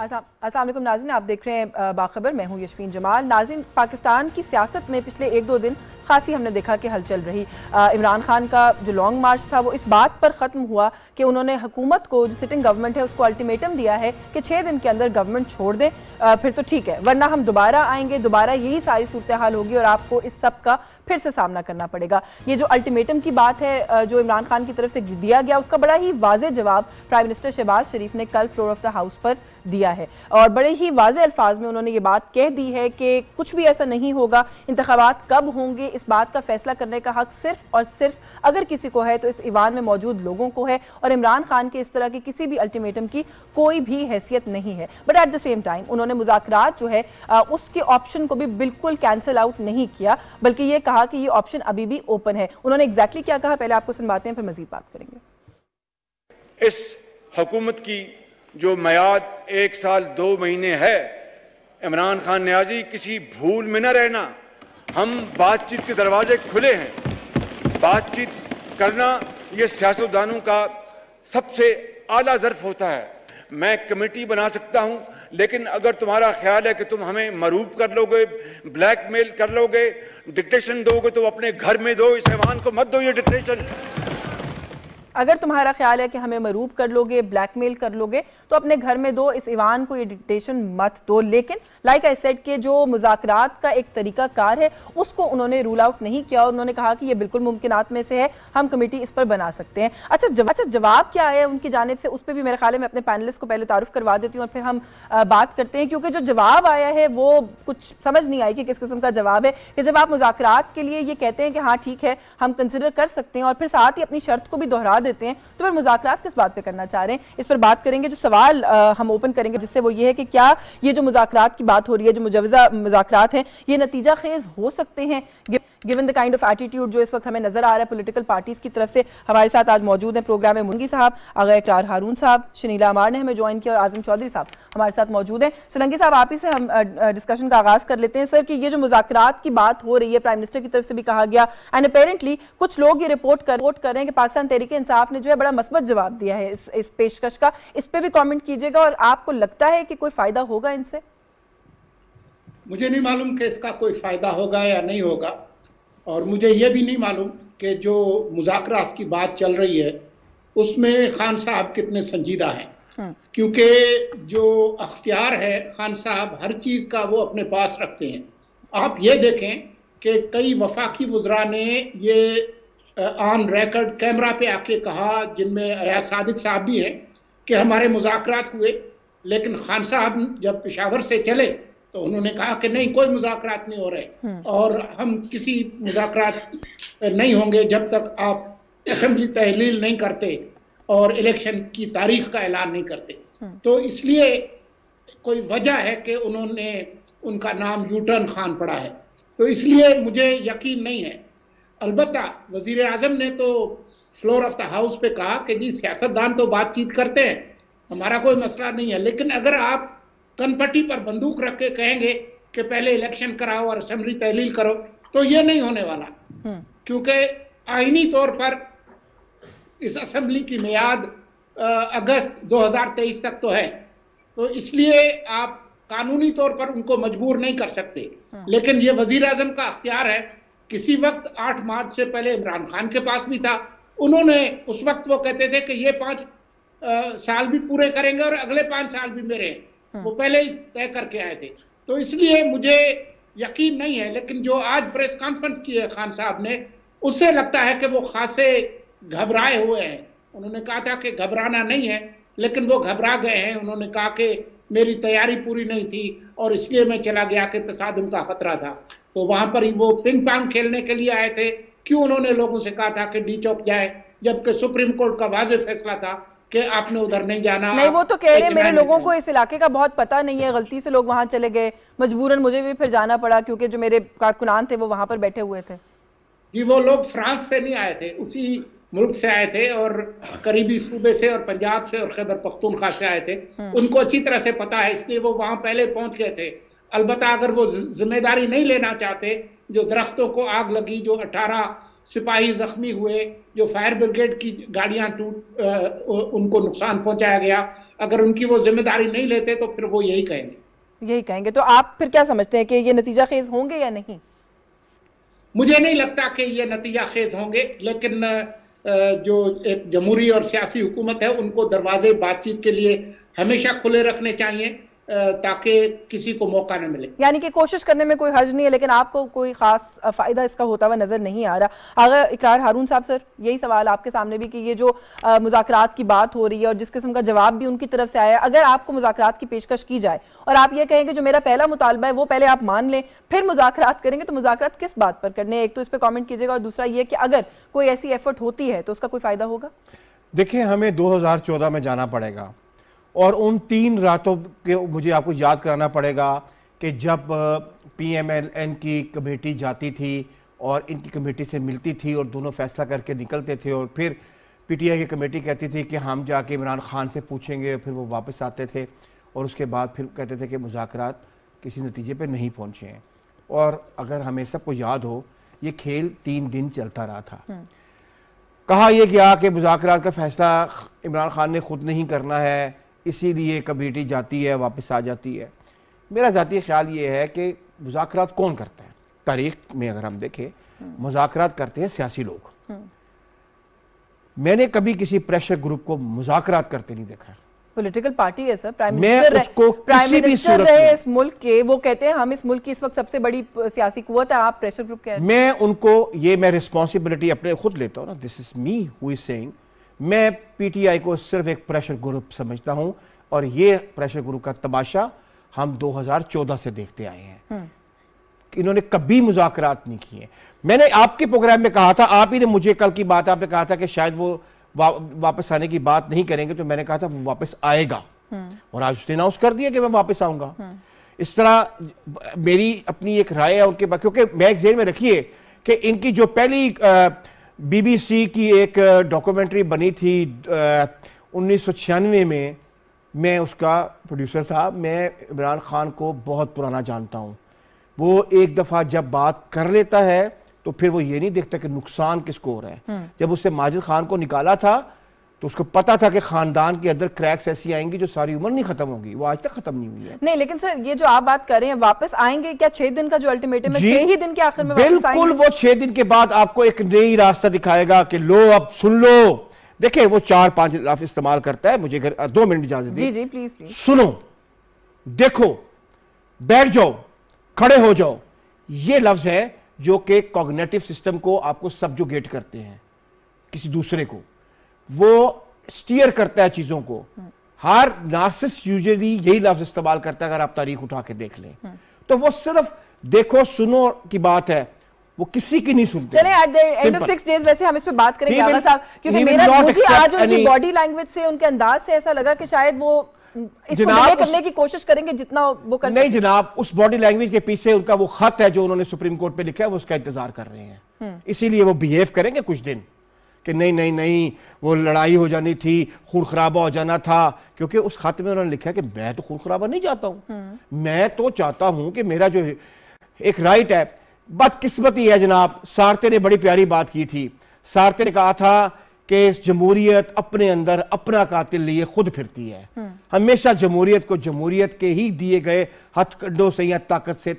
अस्सलाम वालेकुम नाज़रीन, आप देख रहे हैं बाखबर। मैं हूँ यशफीन जमाल। नाज़रीन, पाकिस्तान की सियासत में पिछले 1-2 दिन खासी हमने देखा कि हलचल रही। इमरान खान का जो लॉन्ग मार्च था वो इस बात पर ख़त्म हुआ कि उन्होंने हुकूमत को, जो सिटिंग गवर्नमेंट है, उसको अल्टीमेटम दिया है कि 6 दिन के अंदर गवर्नमेंट छोड़ दें, फिर तो ठीक है, वरना हम दोबारा आएंगे, दोबारा यही सारी सूरत हाल होगी और आपको इस सब का फिर से सामना करना पड़ेगा। ये जो अल्टीमेटम की बात है जो इमरान खान की तरफ से दिया गया, उसका बड़ा ही वाज़ेह जवाब प्राइम मिनिस्टर शहबाज शरीफ ने कल फ्लोर ऑफ द हाउस पर दिया है और बड़े ही वाज़ेह अल्फाज में उन्होंने ये बात कह दी है कि कुछ भी ऐसा नहीं होगा। इंतखाबात कब होंगे इस बात का फैसला करने का हक सिर्फ और सिर्फ अगर किसी को है तो इस ईवान में मौजूद लोगों को है और इमरान खान के इस तरह के किसी भी अल्टीमेटम की कोई भी हैसियत नहीं है। But at the same time उन्होंने मुज़ाकरात जो है उसके ऑप्शन को भी बिल्कुल कैंसिल आउट नहीं किया, बल्कि ये कहा कि ये ऑप्शन अभी भी ओपन है। उन्होंने एग्जैक्टली क्या कहा, पहले आपको सुनवाते हैं, फिर मजीद बात करेंगे। इस हुकूमत की जो मियाद 1 साल 2 महीने है, इमरान खान न्याजी किसी भूल में न रहना। हम बातचीत के दरवाजे खुले हैं। बातचीत करना ये सियासतदानों का सबसे आला ज़र्फ होता है। मैं कमेटी बना सकता हूं, लेकिन अगर तुम्हारा ख्याल है कि तुम हमें मरूब कर लोगे, ब्लैकमेल कर लोगे, डिक्टेशन दोगे, तो अपने घर में दो, इस ऐवान को मत दो ये डिक्टेशन। अगर तुम्हारा ख्याल है कि हमें मरूब कर लोगे, ब्लैकमेल कर लोगे, तो अपने घर में दो, इस ईवान को ये डिक्टेशन मत दो। लेकिन लाइक आई सेड के जो मुज़ाकरात का एक तरीका कार है उसको उन्होंने रूल आउट नहीं किया और उन्होंने कहा कि ये बिल्कुल मुमकिनात में से है, हम कमेटी इस पर बना सकते हैं। अच्छा, जवाब क्या आया उनकी जानिब से, उस पर भी मेरे ख्याल है मैं अपने पैनलिस्ट को पहले तारुफ करवा देती हूँ और फिर हम बात करते हैं, क्योंकि जो जवाब आया है वो कुछ समझ नहीं आई कि किस किस्म का जवाब है। कि जब आप मुज़ाकरात के लिए ये कहते हैं कि हाँ ठीक है हम कंसिडर कर सकते हैं और फिर साथ ही अपनी शर्त को भी दोहरा देते हैं, तो फिर मुज़ाकरात किस बात पे करना चाह रहे हैं, इस पर बात करेंगे। जो सवाल हम ओपन करेंगे जिससे वो ये है कि क्या ये जो मुज़ाकरात की बात हो रही है, जो मुजवज़ा मुज़ाकरात हैं, ये नतीजा खेज हो सकते हैं given the kind of attitude जो इस वक्त हमें नजर आ रहा है पॉलिटिकल पार्टीज की तरफ से। हमारे साथ आज मौजूद हैं प्रोग्राम में मुंगी साहब, आगा इकरार हारून साहब, शनीला अमार ने हमें ज्वाइन किया और आजम चौधरी साहब हमारे साथ मौजूद हैं। सुलंगी साहब, आप ही से हम डिस्कशन का आगाज कर लेते हैं सर कि ये जो मुज़ाकरात की बात हो रही है, प्राइम मिनिस्टर की तरफ से भी कहा गया एंड अपेरेंटली कुछ लोग ये रिपोर्ट कर रहे हैं कि पाकिस्तान तहरीक इंसाफ ने जो है बड़ा मस्बत जवाब दिया है इस पेशकश का। इस पर भी कॉमेंट कीजिएगा और आपको लगता है कि कोई फायदा होगा इनसे? मुझे नहीं मालूम कि इसका कोई फायदा होगा या नहीं होगा, और मुझे यह भी नहीं मालूम कि जो मुज़ाकरात की बात चल रही है उसमें खान साहब कितने संजीदा हैं, क्योंकि जो अख्तियार है खान साहब हर चीज़ का वो अपने पास रखते हैं। आप ये देखें कि कई वफाकी वज़रा ने ये ऑन रिकॉर्ड कैमरा पे आके कहा, जिनमें अयाज सादिक साहब भी हैं, कि हमारे मुज़ाकरात हुए, लेकिन खान साहब जब पेशावर से चले तो उन्होंने कहा कि नहीं, कोई मुज़ाकरात नहीं हो रहे और हम किसी मुज़ाकरात नहीं होंगे जब तक आप असेंबली तहलील नहीं करते और इलेक्शन की तारीख का ऐलान नहीं करते। तो इसलिए कोई वजह है कि उन्होंने उनका नाम यूटर्न खान पड़ा है, तो इसलिए मुझे यकीन नहीं है। अलबत्ता वज़ीर आज़म ने तो फ्लोर ऑफ द हाउस पे कहा कि जी सियासतदान तो बातचीत करते हैं, हमारा कोई मसला नहीं है, लेकिन अगर आप कनपट्टी पर बंदूक रख के कहेंगे कि पहले इलेक्शन कराओ और असेंबली तहलील करो, तो ये नहीं होने वाला, क्योंकि आईनी तौर पर इस असेंबली की मियाद अगस्त 2023 तक तो है, तो इसलिए आप कानूनी तौर पर उनको मजबूर नहीं कर सकते। लेकिन ये वजीर आजम का अख्तियार है। किसी वक्त 8 मार्च से पहले इमरान खान के पास भी था, उन्होंने उस वक्त वो कहते थे कि ये 5 साल भी पूरे करेंगे और अगले 5 साल भी मेरे हैं, वो पहले ही तय करके आए थे। तो इसलिए मुझे यकीन नहीं है, लेकिन जो आज प्रेस कॉन्फ्रेंस की है खान साहब ने, उससे लगता है कि वो खासे घबराए हुए हैं। उन्होंने कहा था कि घबराना नहीं है, लेकिन वो घबरा गए हैं। उन्होंने कहा कि मेरी तैयारी पूरी नहीं थी और इसलिए मैं चला गया कि तसादुम का खतरा था। तो वहां पर वो पिंग पांग खेलने के लिए आए थे। क्यों उन्होंने लोगों से कहा था कि डी चौक जाए, जबकि सुप्रीम कोर्ट का वाज़ेह फैसला था कि आपने उधर नहीं जाना। नहीं, वो तो कह रहे हैं मेरे लोगों को इस इलाके का बहुत पता नहीं है, गलती से लोग वहां चले गए, मजबूरन मुझे भी फिर जाना पड़ा क्योंकि जो मेरे कारकुनान थे वो वहां पर बैठे हुए थे। जी, वो लोग फ्रांस से नहीं आए थे, उसी मुल्क से आए थे और करीबी सूबे से और पंजाब से और खैबर पख्तूनख्वा से आए थे। उनको अच्छी तरह से पता है, इसलिए वो वहां पहले पहुंच गए थे। अलबत्ता अगर वो जिम्मेदारी नहीं लेना चाहते जो दरख्तों को आग लगी, जो 18 सिपाही जख्मी हुए, जो फायर ब्रिगेड की गाड़ियां उनको नुकसान पहुंचाया गया, अगर उनकी वो जिम्मेदारी नहीं लेते तो फिर वो यही कहेंगे। तो आप फिर क्या समझते हैं कि ये नतीजा खेज होंगे या नहीं? मुझे नहीं लगता कि ये नतीजा खेज होंगे, लेकिन जो एक जमहूरी और सियासी हुकूमत है उनको दरवाजे बातचीत के लिए हमेशा खुले रखने चाहिए ताकि किसी को मौका न मिले। यानी कि कोशिश करने में कोई हर्ज नहीं है, लेकिन आपको कोई खास फायदा इसका होता हुआ नजर नहीं आ रहा। अगर इकरार हारून साहब, सर यही सवाल आपके सामने भी कि ये जो मुज़ाकरात की बात हो रही है और जिस किस्म का जवाब भी उनकी तरफ से आया, अगर आपको मुज़ाकरात की पेशकश की जाए और आप ये कहेंगे जो मेरा पहला मुतालबा है वो पहले आप मान लें फिर मुज़ाकरात करेंगे, तो मुज़ाकरात किस बात पर करने? एक तो इस पर कॉमेंट कीजिएगा, और दूसरा ये कि अगर कोई ऐसी एफर्ट होती है तो उसका कोई फायदा होगा? देखिए, हमें 2014 में जाना पड़ेगा और उन 3 रातों के मुझे आपको याद कराना पड़ेगा कि जब PMLN की कमेटी जाती थी और इनकी कमेटी से मिलती थी और दोनों फैसला करके निकलते थे, और फिर PTI की कमेटी कहती थी कि हम जाके इमरान खान से पूछेंगे, फिर वो वापस आते थे और उसके बाद फिर कहते थे कि मुज़ाकरात किसी नतीजे पर नहीं पहुँचे हैं। और अगर हमें सबको याद हो, ये खेल 3 दिन चलता रहा था। कहा यह गया कि मुज़ाकरात का फैसला इमरान खान ने खुद नहीं करना है, इसीलिए कमेटी जाती है, वापस आ जाती है। मेरा ज़ाती ख्याल ये है कि मुज़ाकरात कौन करता है? तारीख में अगर हम देखें, मुज़ाकरात करते हैं सियासी लोग। मैंने कभी किसी प्रेशर ग्रुप को मुज़ाकरात करते नहीं देखा। पॉलिटिकल पार्टी है सर, प्राइम मिनिस्टर रहे इस मुल्क के, वो कहते हैं हम इस मुल्क की इस वक्त सबसे बड़ी सियासी कुव्वत है, आप प्रेशर ग्रुप कह रहे हैं। मैं उनको मैं रिस्पॉन्सिबिलिटी अपने खुद लेता हूँ ना, this is me who is saying. मैं PTI को सिर्फ एक प्रेशर ग्रुप समझता हूं, और ये प्रेशर ग्रुप का तमाशा हम 2014 से देखते आए हैं। इन्होंने कभी मुज़ाकरात नहीं किए। मैंने आपके प्रोग्राम में कहा था, आप ही ने मुझे कल की बात आपने कहा था कि शायद वो वापस आने की बात नहीं करेंगे, तो मैंने कहा था वो वापस आएगा, और आज उसने अनाउंस कर दिया कि मैं वापस आऊंगा। इस तरह मेरी अपनी एक राय है उनके पास, क्योंकि मैं एक जेल में रखिए कि इनकी जो पहली BBC की एक डॉक्यूमेंट्री बनी थी 1996 में, मैं उसका प्रोड्यूसर था। मैं इमरान खान को बहुत पुराना जानता हूँ। वो एक दफ़ा जब बात कर लेता है तो फिर वो ये नहीं देखता कि नुकसान किसको हो रहा है। जब उससे माजिद खान को निकाला था तो उसको पता था कि खानदान के अंदर क्रैक्स ऐसी आएंगी जो सारी उम्र नहीं खत्म होगी। वो आज तक खत्म नहीं हुई है। नहीं, लेकिन सर ये जो आप बात कर रहे हैं वापस आएंगे क्या? 6 दिन का जो अल्टीमेटम है, 6 ही दिन के आखिर में बिल्कुल, वो 6 दिन के बाद आपको एक नई रास्ता दिखाएगा कि लो अब सुन लो। देखिए, वो 4-5 लफ्ज़ इस्तेमाल करता है। मुझे 2 मिनट इजाजत दीजिए। जी प्लीज। सुनो, देखो, बैठ जाओ, खड़े हो जाओ, ये लफ्ज है जो कि कॉग्निटिव सिस्टम को आपको सब्जुगेट करते हैं, किसी दूसरे को वो स्टीयर करता है चीजों को। हर नार्सिसिस्ट यूजुअली यही लफ्ज इस्तेमाल करता है। अगर आप तारीख उठा के देख लें तो वो सिर्फ देखो सुनो की बात है, वो किसी की नहीं सुनते। चले at the end of 6 days वैसे हम इस पे बात करेंगे आगा साहब, क्योंकि मुझे आज उनकी बॉडी लैंग्वेज से, उनके अंदाज से ऐसा लगा कि शायद वो इसको डिले करने की कोशिश करेंगे जितना वो कर नहीं जनाब, उस बॉडी लैंग्वेज के पीछे उनका वो खत है जो उन्होंने सुप्रीम कोर्ट पे लिखा है, वो उसका इंतजार कर रहे हैं। इसीलिए वो बिहेव करेंगे कुछ दिन कि नहीं वो लड़ाई हो जानी थी, खून खराबा हो जाना था, क्योंकि उस खत में उन्होंने लिखा है कि मैं तो खून खराबा नहीं चाहता हूं, मैं तो चाहता हूं कि मेरा जो एक राइट है। बदकिस्मती है जनाब, सारते ने बड़ी प्यारी बात की थी। सारते ने कहा था कि जमहूरियत अपने अंदर अपना कातिल लिए खुद फिरती है। हमेशा जमहूरियत को जमहूरियत के ही दिए गए हथकंडों से या ताकत से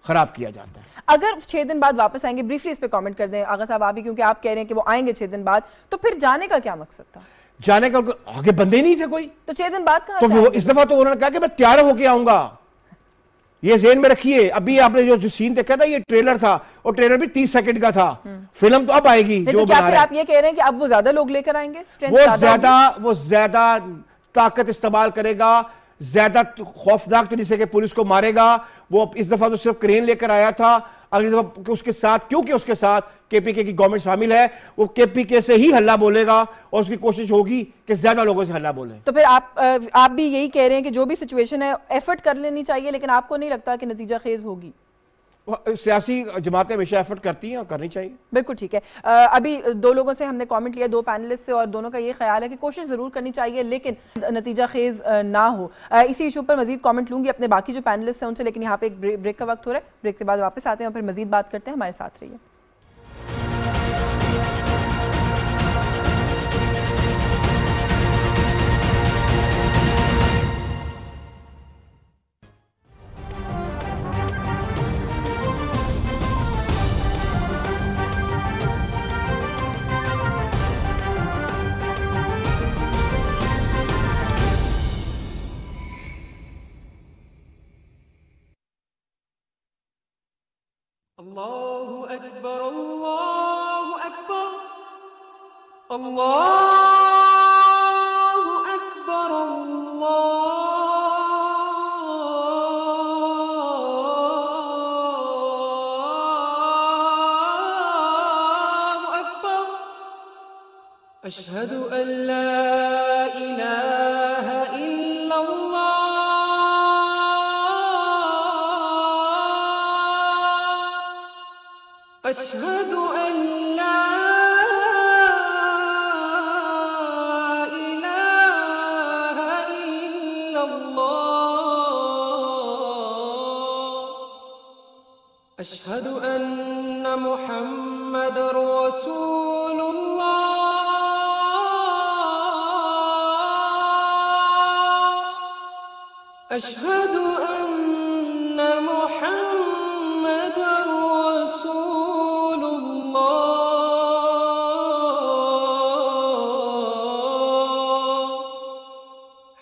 खराब किया जाता है। अगर 6 दिन बाद वापस आएंगे, ब्रीफली इस पे कमेंट कर दें आगा साहब आप ही, क्योंकि आप कह रहे हैं कि वो आएंगे 6 दिन बाद, तो फिर जाने का क्या मकसद था? जाने का आगे बंदे नहीं थे कोई, तो 6 दिन बाद कहां तो वो इस दफा तो उन्होंने कहा कि मैं तैयार होके आऊंगा। ये ज़हन में रखिए। अभी आपने जो सीन देखा था ये ट्रेलर था, और ट्रेलर भी 30 सेकंड का था। फिल्म तो अब आएगी जो तो क्या फिर आप ये कह रहे हैं कि अब वो ज्यादा लोग लेकर आएंगे? वो ज्यादा ताकत इस्तेमाल करेगा, ज्यादा खौफनाक तरीके से पुलिस को मारेगा। वो इस दफा तो सिर्फ क्रेन लेकर आया था, अगली दफा उसके साथ, क्योंकि उसके साथ KPK की गवर्नमेंट शामिल है, वो KPK से ही हल्ला बोलेगा और उसकी कोशिश होगी कि ज्यादा लोगों से हल्ला बोले। तो फिर आप भी यही कह रहे हैं कि जो भी सिचुएशन है एफर्ट कर लेनी चाहिए, लेकिन आपको नहीं लगता कि नतीजा खेज होगी? सियासी जमातें हमेशा एफर्ट करती हैं और करनी चाहिए। बिल्कुल ठीक है। अभी दो लोगों से हमने कमेंट लिया, दो पैनलिस्ट से, और दोनों का ये ख्याल है कि कोशिश ज़रूर करनी चाहिए लेकिन नतीजा खेज ना हो। इसी इशू पर मजीद कमेंट लूंगी अपने बाकी जो पैनलिस्ट हैं उनसे, लेकिन यहाँ पे एक ब्रेक का वक्त हो रहा है। ब्रेक के बाद वापस आते हैं और फिर मजीद बात करते हैं। हमारे साथ रहिए। अल्लाहु अकबर, अल्लाहु अकबर, अल्लाहु अकबर, अल्लाहु अकबर, अशहदु अन ला इलाहा इल्लल्लाह, अशहदु अन ला इलाहा इल्लल्लाह, अशहदु अन्न मुहम्मदर रसूलुल्लाह, अशहदु अन्न मुहम्मदर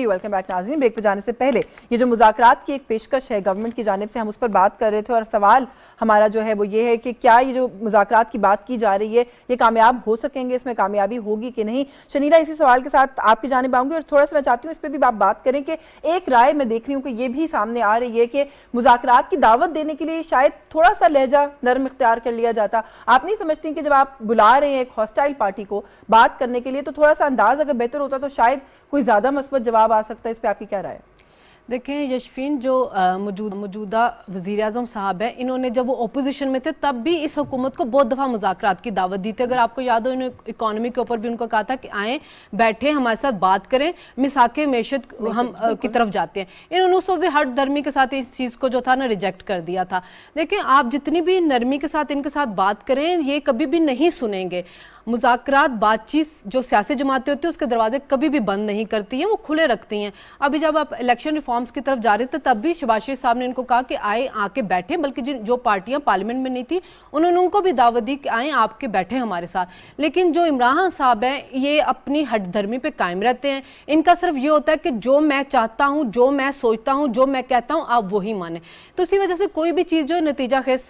जी वेलकम बैक नाज़रीन। ब्रेक पे जाने से पहले ये जो मुज़ाकरात की एक पेशकश है गवर्नमेंट की जानिब से, हम उस पर बात कर रहे थे और सवाल हमारा जो है वो ये है कि क्या ये जो मुज़ाकरात की बात की जा रही है ये कामयाब हो सकेंगे, इसमें कामयाबी होगी कि नहीं। शनीला, इसी सवाल के साथ आपकी जानिब आऊँगी और थोड़ा सा मैं चाहती हूँ इस पर भी आप बात करें कि एक राय मैं देख रही हूँ कि ये भी सामने आ रही है कि मुज़ाकरात की दावत देने के लिए शायद थोड़ा सा लहजा नरम इख्तियार कर लिया जाता। आप नहीं समझती कि जब आप बुला रहे हैं एक हॉस्टाइल पार्टी को बात करने के लिए तो थोड़ा सा अंदाज अगर बेहतर होता तो शायद कोई ज़्यादा मस्बत जवाब आ सकता है? इस पे आपकी क्या राय है? देखें यशफीन, जो मौजूदा वज़ीर आज़म साहब है, इन्होंने जब वो ओपोजिशन में थे तब भी इस हुकूमत को बहुत दफ़ा मुज़ाकरात की दावत दी थी। अगर आपको याद हो, इन्होंने इकॉनमी के ऊपर भी उनको कहा था कि आएँ बैठे हमारे साथ बात करें, मिसाके मैशत हम की तरफ जाते हैं। इन्होंने उस भी हर नरमी के साथ इस चीज़ को जो था ना रिजेक्ट कर दिया था। देखें, आप जितनी भी नरमी के साथ इनके साथ बात करें ये कभी भी नहीं सुनेंगे। मुज़ाकरात बातचीत जो सियासी जमातें होती है उसके दरवाजे कभी भी बंद नहीं करती हैं, वो खुले रखती हैं। अभी जब आप इलेक्शन रिफॉर्म्स की तरफ जा रहे थे तब भी शहबाज शरीफ साहब ने इनको कहा कि आए आके बैठे, बल्कि जो पार्टियां पार्लियामेंट में नहीं थी उन्होंने उनको भी दावत दी कि आए आपके बैठे हमारे साथ। लेकिन जो इमरान खान साहब हैं ये अपनी हटधर्मी पे कायम रहते हैं। इनका सिर्फ ये होता है कि जो मैं चाहता हूँ, जो मैं सोचता हूँ, जो मैं कहता हूँ आप वही माने। तो इसी वजह से कोई भी चीज़ जो नतीजा खेज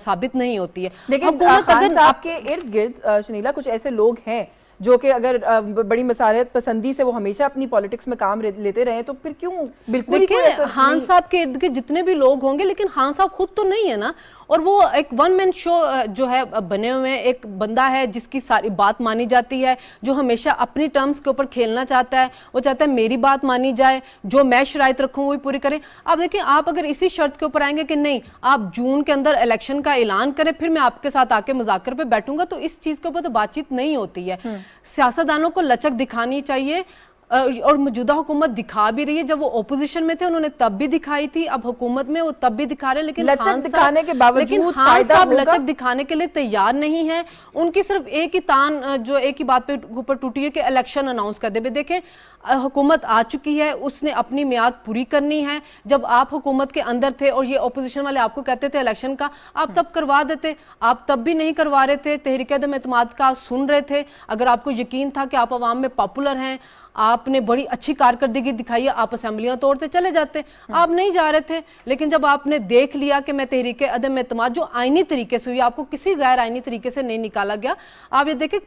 साबित नहीं होती है। लेकिन खान साहब के इर्द गिर्द शनीला कुछ ऐसे लोग हैं जो कि अगर बड़ी मसालत पसंदी से वो हमेशा अपनी पॉलिटिक्स में काम लेते रहे तो फिर क्यों बिल्कुल खान साहब के इर्द गिर्द जितने भी लोग होंगे, लेकिन खान साहब खुद तो नहीं है ना, और वो एक वन मैन शो जो है बने हुए हैं। एक बंदा है जिसकी सारी बात मानी जाती है, जो हमेशा अपनी टर्म्स के ऊपर खेलना चाहता है। वो चाहता है मेरी बात मानी जाए, जो मैं शराइत रखूँ वही पूरी करें। अब देखिए, आप अगर इसी शर्त के ऊपर आएंगे कि नहीं आप जून के अंदर इलेक्शन का ऐलान करें फिर मैं आपके साथ आके मुज़ाकर पे बैठूंगा, तो इस चीज़ के ऊपर तो बातचीत नहीं होती है। सियासतदानों को लचक दिखानी चाहिए और मौजूदा हुकूमत दिखा भी रही है। जब वो ओपोजिशन में थे उन्होंने तब भी दिखाई थी, अब हुकूमत में वो तब भी दिखा रहे हैं। लेकिन लचक दिखाने के बावजूद फायदा साहब लचक दिखाने के लिए तैयार नहीं है। उनकी सिर्फ एक ही तान जो एक ही बात पे ऊपर टूटी है कि इलेक्शन अनाउंस कर दे। देखें, हुकूमत आ चुकी है, उसने अपनी मियाद पूरी करनी है। जब आप हुकूमत के अंदर थे और ये ओपोजिशन वाले आपको कहते थे इलेक्शन का, आप तब करवा देते, आप तब भी नहीं करवा रहे थे। तहरीक अदम एतमाद का सुन रहे थे। अगर आपको यकीन था कि आप अवाम में पॉपुलर हैं, आपने बड़ी अच्छी कारकर्दगी दिखाई है, आप असेंबलियां तोड़ते चले जाते। आप नहीं जा रहे थे, लेकिन जब आपने देख लिया कि मैं तहरीक अदम एतमाद जो आईनी तरीके से हुई, आपको किसी गैर आईनी तरीके से नहीं निकाला गया। आप ये देखें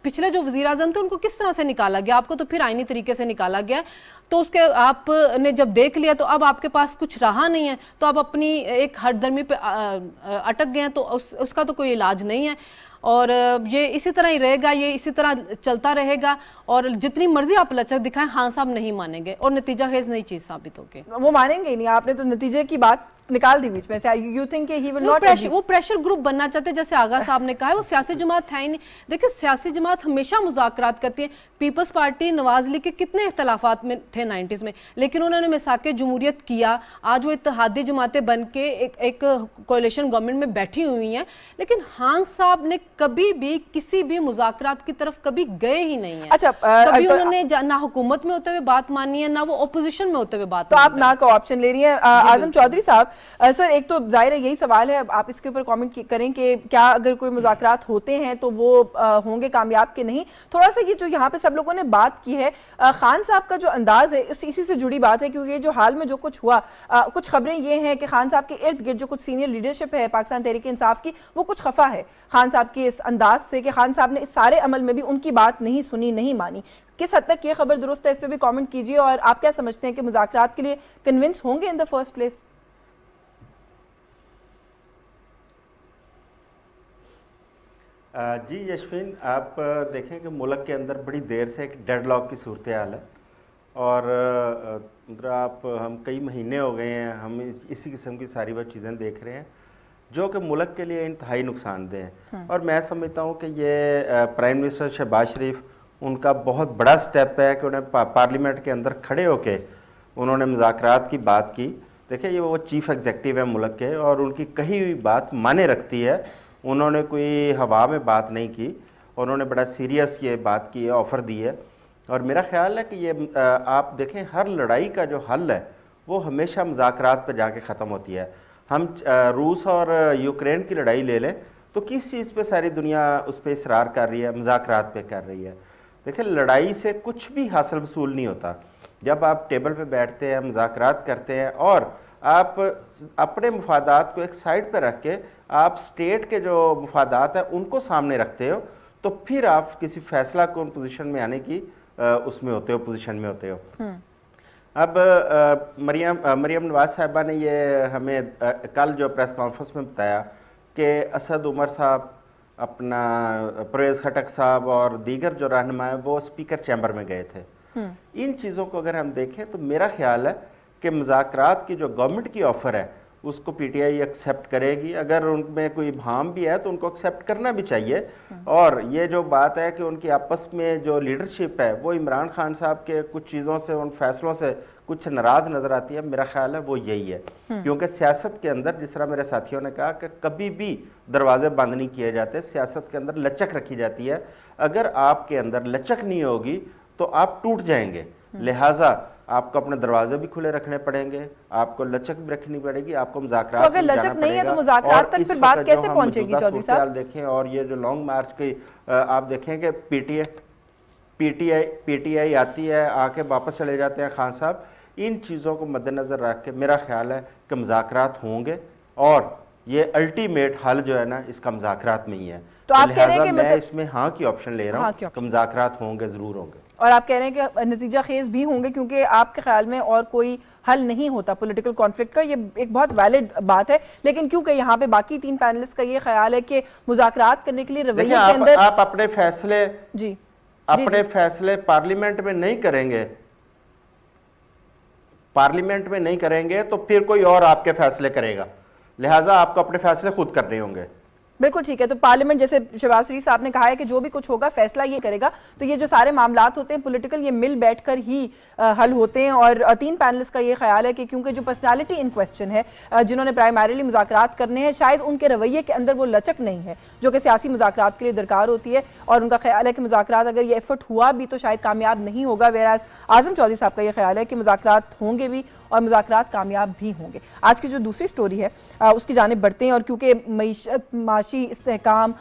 पिछले जो वज़ीर आज़म थे उनको किस तरह से निकाला गया, आपको तो फिर आईनी तरीके से निकाला गया। तो उसके आपने जब देख लिया तो अब आपके पास कुछ रहा नहीं है, तो आप अपनी एक हरदर्मी पे अटक गए हैं, तो उसका तो कोई इलाज नहीं है। और ये इसी तरह ही रहेगा, ये इसी तरह चलता रहेगा और जितनी मर्जी आप लचक दिखाएं खान साहब नहीं मानेंगे और नतीजा खेज नई चीज साबित होगी। वो मानेंगे ही नहीं। आपने तो नतीजे की बात निकाल दी बीच में से। You think he will not, वो प्रेशर ग्रुप बनना चाहते हैं, जैसे आगा साहब ने कहा है। वो सियासी जमात है ही नहीं। देखिए, सियासी जमात हमेशा मुज़ाकरात करती है। पीपल्स पार्टी नवाज लीग के कितने इख्तलाफात में थे 90s में, लेकिन उन्होंने मिसाके जमहूरियत किया। आज वो इत्तेहादी जमातें बन के एक कोalition गवर्नमेंट में बैठी हुई हैं। लेकिन खान साहब ने कभी भी किसी भी मुज़ाकरात की तरफ कभी गए ही नहीं है। अच्छा, कभी उन्होंने ना हुकूमत में होते हुए बात मानी है, ना वो ओपोजिशन में होते हुए बात। तो आप ना का ऑप्शन ले रही हैं। आजम चौधरी साहब, सर एक तो जाहिर है यही सवाल है, आप इसके ऊपर कमेंट करें कि क्या अगर कोई मुज़ाकरात होते हैं तो वो होंगे कामयाब कि नहीं। थोड़ा सा ये जो यहाँ पे सब लोगों ने बात की है, खान साहब का जो अंदाज है इसी से जुड़ी बात है, क्योंकि जो हाल में जो कुछ हुआ, कुछ खबरें ये हैं कि खान साहब के इर्द गिर्द जो कुछ सीनियर लीडरशिप है पाकिस्तान तहरीक इंसाफ की, वो कुछ खफा है खान साहब के इस अंदाज से कि खान साहब ने इस सारे अमल में भी उनकी बात नहीं सुनी, नहीं मानी। किस हद तक ये खबर दुरुस्त है, इस पर भी कमेंट कीजिए। और आप क्या समझते हैं कि मुज़ाकरात के लिए कन्विंस होंगे इन द फर्स्ट प्लेस? जी यशफीन, आप देखें कि मुल्क के अंदर बड़ी देर से एक डेडलॉक की सूरत हाल है और आप हम कई महीने हो गए हैं हम इसी किस्म की सारी वो चीज़ें देख रहे हैं जो कि मुल्क के लिए इंतहाई नुकसानदेह है। और मैं समझता हूँ कि ये प्राइम मिनिस्टर शहबाज शरीफ उनका बहुत बड़ा स्टेप है कि उन्हें पार्लियामेंट के अंदर खड़े होकर उन्होंने मुज़ाकरात की बात की। देखिए, ये वो चीफ़ एग्जीक्यूटिव है मुल्क के और उनकी कही हुई बात माने रखती है। उन्होंने कोई हवा में बात नहीं की, उन्होंने बड़ा सीरियस ये बात की है, ऑफ़र दी है। और मेरा ख्याल है कि ये आप देखें, हर लड़ाई का जो हल है वो हमेशा मुज़ाकरात पर जाके ख़त्म होती है। हम रूस और यूक्रेन की लड़ाई ले लें तो किस चीज़ पे सारी दुनिया उस पर इसरार कर रही है, मुज़ाकरात पे कर रही है। देखिए, लड़ाई से कुछ भी हासिल वसूल नहीं होता। जब आप टेबल पे बैठते हैं, मुज़ाकरात करते हैं और आप अपने मुफादात को एक साइड पे रख के आप स्टेट के जो मुफादात हैं उनको सामने रखते हो, तो फिर आप किसी फैसला को पोजीशन में आने की उसमें होते हो, पोजीशन में होते हो। अब मरियम नवाज साहिबा ने ये हमें कल जो प्रेस कॉन्फ्रेंस में बताया कि असद उमर साहब, अपना परवेज़ खटक साहब और दीगर जो रहनुमा हैं वो स्पीकर चैम्बर में गए थे। इन चीज़ों को अगर हम देखें तो मेरा ख्याल है कि मुज़ाकरात की जो गवर्नमेंट की ऑफ़र है उसको पीटीआई एक्सेप्ट करेगी। अगर उनमें कोई भाम भी है तो उनको एक्सेप्ट करना भी चाहिए। और ये जो बात है कि उनकी आपस में जो लीडरशिप है वो इमरान खान साहब के कुछ चीज़ों से, उन फैसलों से कुछ नाराज़ नज़र आती है, मेरा ख्याल है वो यही है। क्योंकि सियासत के अंदर, जिस तरह मेरे साथियों ने कहा कि कभी भी दरवाजे बंद नहीं किए जाते, सियासत के अंदर लचक रखी जाती है। अगर आपके अंदर लचक नहीं होगी तो आप टूट जाएंगे। लिहाजा आपको अपने दरवाजे भी खुले रखने पड़ेंगे, आपको लचक भी रखनी पड़ेगी, आपको मुज़ाकरात तो अगर लचक नहीं है तो मुज़ाकरात तक फिर बात कैसे पहुंचेगी चौधरी साहब? देखें, और ये जो लॉन्ग मार्च की आप देखें कि पीटीआई आती है, आके वापस चले जाते हैं खान साहब। इन चीज़ों को मद्देनज़र रख के मेरा ख्याल है कि मुज़ाकरात होंगे और ये अल्टीमेट हल जो है ना इसका मुज़ाकरात में ही है। तो आप कह रहे हैं कि मैं इसमें हाँ की ऑप्शन ले रहा हूँ कि मुज़ाकरात होंगे, ज़रूर होंगे। और आप कह रहे हैं कि नतीजा खेज भी होंगे क्योंकि आपके ख्याल में और कोई हल नहीं होता पॉलिटिकल कॉन्फ्लिक्ट का। ये एक बहुत वैलिड बात है, लेकिन क्योंकि यहाँ पे बाकी 3 पैनलिस्ट का ये ख्याल है कि मुज़ाकरात करने के लिए रवैये के अंदर आप अपने फैसले फैसले पार्लियामेंट में नहीं करेंगे, पार्लियामेंट में नहीं करेंगे तो फिर कोई और आपके फैसले करेगा। लिहाजा आपको अपने फैसले खुद करने होंगे। बिल्कुल ठीक है। तो पार्लियामेंट, जैसे शहबाज शरीफ साहब ने कहा है कि जो भी कुछ होगा फैसला ये करेगा, तो ये जो सारे मामलात होते हैं पॉलिटिकल, ये मिल बैठकर ही हल होते हैं। और 3 पैनलिस्ट का ये ख्याल है कि क्योंकि जो पर्सनालिटी इन क्वेश्चन है, जिन्होंने प्राइमरीली मुज़ाकरात करने हैं, शायद उनके रवैये के अंदर वो लचक नहीं है जो कि सियासी मुज़ाकरात के लिए दरकार होती है। और उनका ख्याल है कि मुज़ाकरात अगर ये एफर्ट हुआ भी तो शायद कामयाब नहीं होगा। वेराज आज़म चौधरी साहब का ये ख्याल है कि मुज़ाकरात होंगे भी और मुज़ाकरात कामयाब भी होंगे। आज की जो दूसरी स्टोरी है उसकी जानिब बढ़ते हैं। और क्योंकि मईशत, माशी इस्तेहकाम,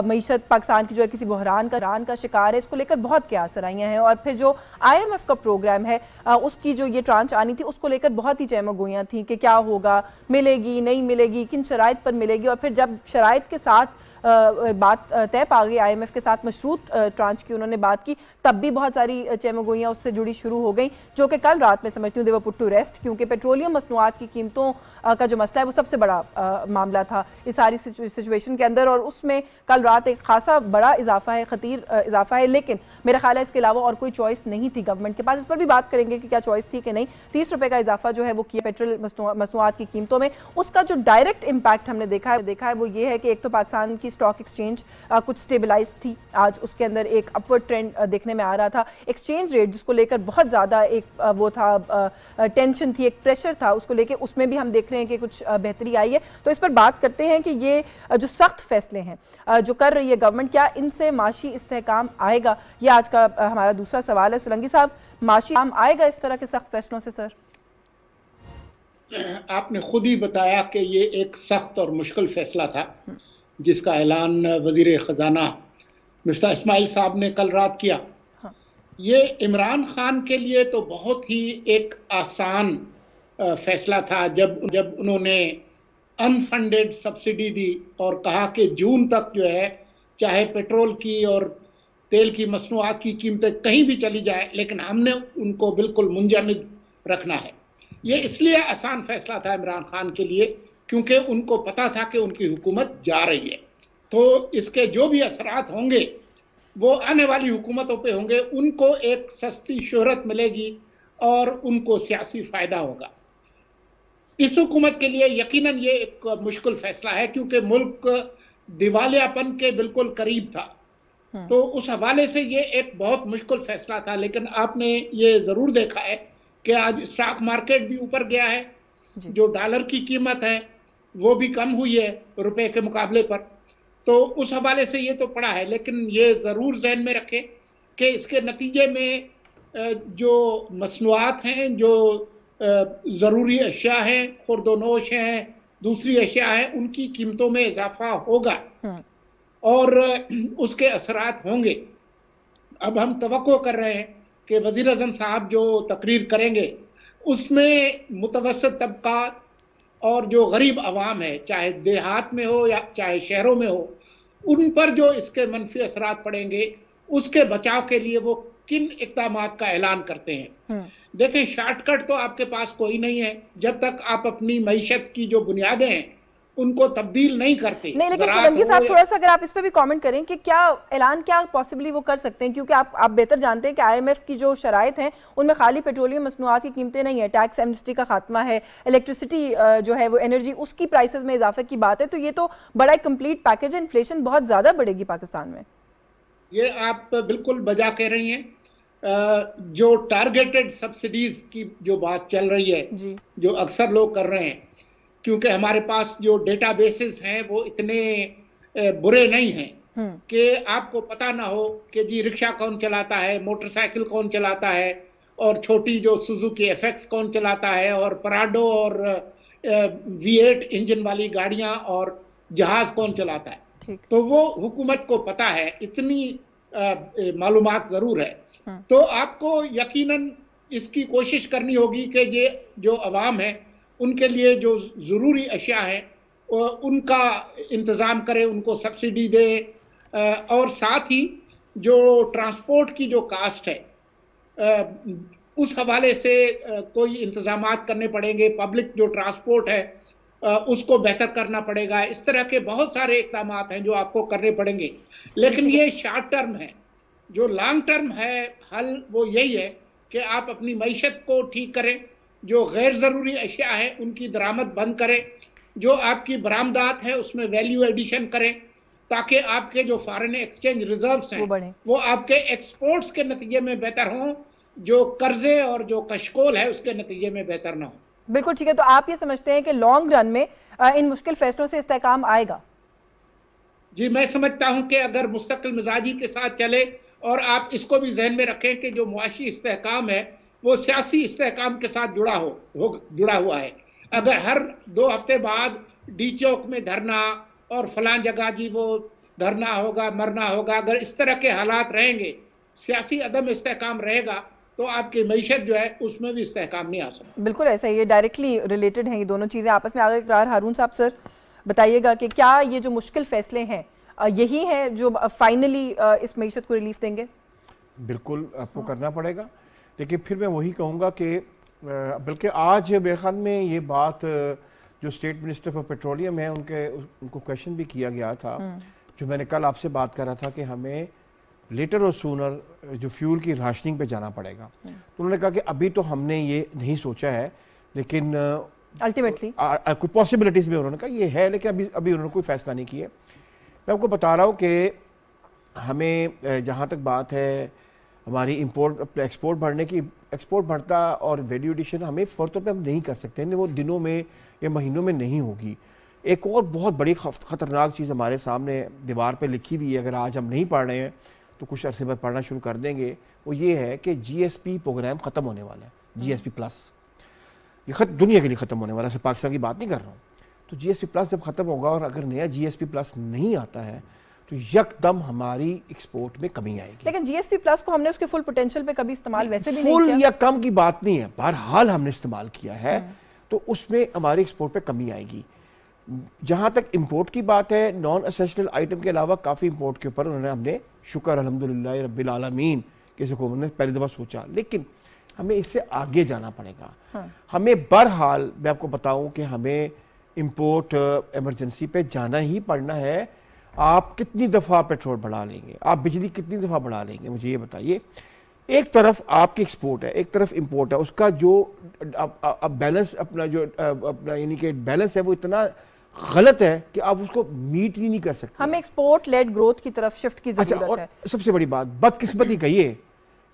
मईशत पाकिस्तान की जो है किसी बहरान का शिकार है, इसको लेकर बहुत क़यास सराहियाँ हैं। और फिर जो IMF का प्रोग्राम है उसकी जो ये ट्रांच आनी थी उसको लेकर बहुत ही चहमगोइयाँ थी कि क्या होगा, मिलेगी नहीं मिलेगी, किन शराइत पर मिलेगी। और फिर जब शराइत के साथ बात तय पा गई, IMF के साथ मशरूत ट्रांच की उन्होंने बात की, तब भी बहुत सारी चहमगोइयाँ उससे जुड़ी शुरू हो गई, जो कि कल रात में समझती हूँ दे वर पुट टू रेस्ट। क्योंकि पेट्रोलियम मसनूआत की कीमतों का जो मसला है वो सबसे बड़ा मामला था इस सारी सिचुएशन के अंदर। और उसमें कल रात एक खासा बड़ा इजाफा है, खतीर इजाफा है। लेकिन मेरा ख्याल है इसके अलावा और कोई चॉइस नहीं थी गवर्नमेंट के पास। इस पर भी बात करेंगे कि क्या चॉइस थी कि नहीं। 30 रुपये का इजाफा जो है वो किया पेट्रोल मसनूआत की कीमतों में। उसका जो डायरेक्ट इम्पैक्ट हमने देखा है वो ये है कि एक तो पाकिस्तान की स्टॉक एक्सचेंज कुछ स्टेबलाइज थी, आज उसके अंदर एक अपवर्ड ट्रेंड देखने में आ रहा था। एक्सचेंज रेट जिसको लेकर बहुत ज़्यादा एक वो था, टेंशन थी, एक प्रेशर था, उसको लेकर उसमें भी हम देख रहे हैं कि कुछ बेहतरी आई है। तो इस पर बात करते हैं कि ये जो सख्त फैसले हैं जो कर रही है गवर्नमेंट, क्या इनसे माशी इस्तेहकाम आएगा? ये आज का हमारा दूसरा सवाल है। सोलंकी साहब, माशी काम आएगा इस तरह के सख्त फैसलों से? सर, आपने खुद ही बताया कि ये एक सख्त और मुश्किल फैसला था जिसका ऐलान वज़ीर ख़जाना मिफ्ताह इस्माइल साहब ने कल रात किया। ये इमरान खान के लिए तो बहुत ही एक आसान फैसला था जब उन्होंने अनफंडेड सब्सिडी दी और कहा कि जून तक जो है चाहे पेट्रोल की और तेल की मसनूआत की कीमतें कहीं भी चली जाए, लेकिन हमने उनको बिल्कुल मुंजमद रखना है। ये इसलिए आसान फैसला था इमरान खान के लिए क्योंकि उनको पता था कि उनकी हुकूमत जा रही है, तो इसके जो भी असरात होंगे वो आने वाली हुकूमतों पे होंगे। उनको एक सस्ती शोहरत मिलेगी और उनको सियासी फ़ायदा होगा। इस हुकूमत के लिए यकीनन ये एक मुश्किल फैसला है क्योंकि मुल्क दिवालियापन के बिल्कुल करीब था, तो उस हवाले से ये एक बहुत मुश्किल फैसला था। लेकिन आपने ये ज़रूर देखा है कि आज स्टॉक मार्केट भी ऊपर गया है, जो डॉलर की कीमत है वो भी कम हुई है रुपए के मुकाबले पर, तो उस हवाले से ये तो पड़ा है। लेकिन ये ज़रूर जहन में रखें कि इसके नतीजे में जो मसनूआत हैं, जो ज़रूरी अशिया हैं, खुर्दोनोश हैं, दूसरी अशिया हैं, उनकी कीमतों में इजाफा होगा और उसके असरात होंगे। अब हम तवक्को कर रहे हैं कि वज़ीर आज़म साहब जो तकरीर करेंगे उसमें मुतवस्सित तबका और जो गरीब आवाम है, चाहे देहात में हो या चाहे शहरों में हो, उन पर जो इसके मनफी असरात पड़ेंगे उसके बचाव के लिए वो किन इक़दामात का ऐलान करते हैं। देखें, शॉर्टकट तो आपके पास कोई नहीं है जब तक आप अपनी मईशत की जो बुनियादें हैं उनको तब्दील नहीं करते। नहीं, लेकिन सोलंकी साहब थोड़ा सा अगर आप इस पे भी कमेंट करें कि क्या ऐलान क्या पॉसिबली वो कर सकते हैं, क्योंकि आप बेहतर जानते हैं कि IMF की जो शराइत हैं उनमें खाली पेट्रोलियम मसनूआत की कीमतें नहीं है, टैक्स एमनेस्टी का खात्मा है, इलेक्ट्रिसिटी जो है वो एनर्जी उसकी प्राइसेस में इजाफे की बात है, तो ये तो बड़ा एक कंप्लीट पैकेज है। इन्फ्लेशन बहुत ज़्यादा बढ़ेगी पाकिस्तान में। ये आप बिल्कुल बजा कह रही हैं। जो टारगेटेड सब्सिडीज की जो बात चल रही है जी, जो अक्सर लोग कर रहे हैं, क्योंकि हमारे पास जो डेटाबेसेस हैं वो इतने बुरे नहीं हैं कि आपको पता ना हो कि जी रिक्शा कौन चलाता है, मोटरसाइकिल कौन चलाता है, और छोटी जो सुजुकी एफएक्स कौन चलाता है, और पराडो और V8 इंजन वाली गाड़ियां और जहाज कौन चलाता है। तो वो हुकूमत को पता है, इतनी मालूमात ज़रूर है। तो आपको यकीनन इसकी कोशिश करनी होगी कि ये जो अवाम है उनके लिए जो ज़रूरी अशिया हैं उनका इंतज़ाम करें, उनको सब्सिडी दे, और साथ ही जो ट्रांसपोर्ट की जो कास्ट है उस हवाले से कोई इंतज़ामात करने पड़ेंगे। पब्लिक जो ट्रांसपोर्ट है उसको बेहतर करना पड़ेगा। इस तरह के बहुत सारे इक़दामात हैं जो आपको करने पड़ेंगे, लेकिन ये शॉर्ट टर्म है। जो लॉन्ग टर्म है हल वो यही है कि आप अपनी मईशत को ठीक करें, जो गैर ज़रूरी अशिया है उनकी दरामद बंद करें, जो आपकी बरामदात है उसमें वैल्यू एडिशन करें, ताकि आपके जो फॉरेन एक्सचेंज रिजर्व्स हैं वो आपके एक्सपोर्ट्स के नतीजे में बेहतर हों, जो कर्जे और जो कशकोल है उसके नतीजे में बेहतर ना हो। बिल्कुल ठीक है। तो आप ये समझते हैं कि लॉन्ग रन में इन मुश्किल फैसलों से इस्तेहकाम आएगा? जी, मैं समझता हूं कि अगर मुस्तकिल मिजाजी के साथ चले, और आप इसको भी जहन में रखें कि जो मुआशी इस्तेहकाम है वो सियासी इस्तेहकाम के साथ जुड़ा हुआ है। अगर हर 2 हफ्ते बाद डी चौक में धरना और फलां जगह जी वो धरना होगा, मरना होगा, अगर इस तरह के हालात रहेंगे, सियासी अदम इस्तेहकाम रहेगा, तो आपकी मईशत जो है उसमें भी इस्तेहकाम नहीं आ सकता। बिल्कुल ऐसा ही है, डायरेक्टली रिलेटेड हैं ये दोनों चीज़ें आपस में। आगे इकरार हारून साहब सर बताइएगा कि क्या ये जो मुश्किल फैसले हैं यही हैं जो फाइनली इस मईशत को रिलीफ देंगे? बिल्कुल आपको करना पड़ेगा, लेकिन फिर मैं वही कहूँगा कि बल्कि आज मेरे ख्याल में ये बात जो स्टेट मिनिस्टर फॉर पेट्रोलियम है उनको क्वेश्चन भी किया गया था, जो मैंने कल आपसे बात कर रहा था कि हमें लेटर और सूनर जो फ्यूल की राशनिंग पे जाना पड़ेगा। तो उन्होंने कहा कि अभी तो हमने ये नहीं सोचा है, लेकिन अल्टीमेटली कोई पॉसिबिलिटीज़ में उन्होंने कहा ये है, लेकिन अभी उन्होंने कोई फैसला नहीं किया। मैं आपको बता रहा हूँ कि हमें जहाँ तक बात है हमारी इंपोर्ट एक्सपोर्ट बढ़ने की, एक्सपोर्ट बढ़ता और वैल्यू एडिशन हमें फ़ौर तौर पे हम नहीं कर सकते, वो दिनों में या महीनों में नहीं होगी। एक और बहुत बड़ी ख़तरनाक चीज़ हमारे सामने दीवार पे लिखी हुई है, अगर आज हम नहीं पढ़ रहे हैं तो कुछ अर्से बाद पढ़ना शुरू कर देंगे, वो ये है कि GSP प्रोग्राम ख़त्म होने वाला है। GSP प्लस ये दुनिया के लिए ख़त्म होने वाला है, सिर्फ पाकिस्तान की बात नहीं कर रहा हूँ। तो GSP प्लस जब ख़त्म होगा और अगर नया GSP प्लस नहीं आता है तो यकदम हमारी एक्सपोर्ट में कमी आएगी। लेकिन GSP प्लस को हमने उसके फुल पोटेंशियल पे कभी इस्तेमाल वैसे भी फुल नहीं किया। या कम की बात नहीं है, बहरहाल हमने इस्तेमाल किया है, तो उसमें हमारी एक्सपोर्ट पे कमी आएगी। जहाँ तक इंपोर्ट की बात है, नॉन एसेंशियल आइटम के अलावा काफ़ी इंपोर्ट के ऊपर हमने शुक्र अल्हम्दुलिल्लाह रब्बिल आलमीन कि हुकूमत ने पहली दफ़ा सोचा, लेकिन हमें इससे आगे जाना पड़ेगा। हमें बहरहाल मैं आपको बताऊँ कि हमें इंपोर्ट इमरजेंसी पे जाना ही पड़ना है। आप कितनी दफ़ा पेट्रोल बढ़ा लेंगे, आप बिजली कितनी दफ़ा बढ़ा लेंगे, मुझे ये बताइए। एक तरफ आपकी एक्सपोर्ट है, एक तरफ इंपोर्ट है, उसका जो बैलेंस अपना यानी कि बैलेंस है वो इतना गलत है कि आप उसको मीट ही नहीं कर सकते। हमें एक्सपोर्ट लेड ग्रोथ की तरफ शिफ्ट की अच्छा, जरूरत और है। सबसे बड़ी बात बदकिस्मती कहिए,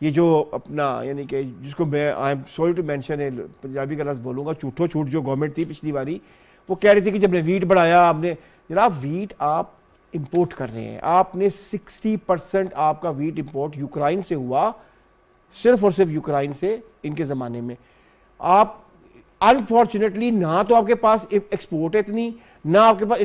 ये जो अपना यानी कि जिसको मैं I am sorry to mention है, पंजाबी का लफ्ज़ बोलूँगा, झूठो छूट जो गवर्नमेंट थी पिछली बारी, वो कह रही थी कि जब ने वीट बढ़ाया आपने, जनाब वीट आप इंपोर्ट कर रहे हैं, आपने 60% आपका वीट इंपोर्ट यूक्रेन से हुआ, सिर्फ और सिर्फ यूक्रेन से इनके ज़माने में। आप अनफॉर्चुनेटली ना तो आपके पास एक्सपोर्ट है इतनी, ना आपके पास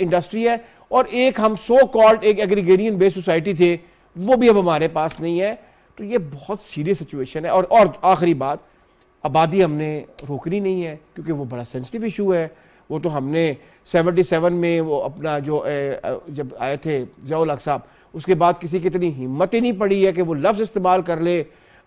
इंडस्ट्री है, और एक हम सो कॉल्ड एक एग्रीगेरियन बेस्ड सोसाइटी थे वो भी अब हमारे पास नहीं है। तो ये बहुत सीरियस सिचुएशन है। और आखिरी बात, आबादी हमने रोकनी नहीं है क्योंकि वो बड़ा सेंसिटिव इशू है। वो तो हमने 77 में वो अपना जो जब आए थे ज़ियाउल हक साहब, उसके बाद किसी की इतनी हिम्मत ही नहीं पड़ी है कि वो लफ्ज़ इस्तेमाल कर ले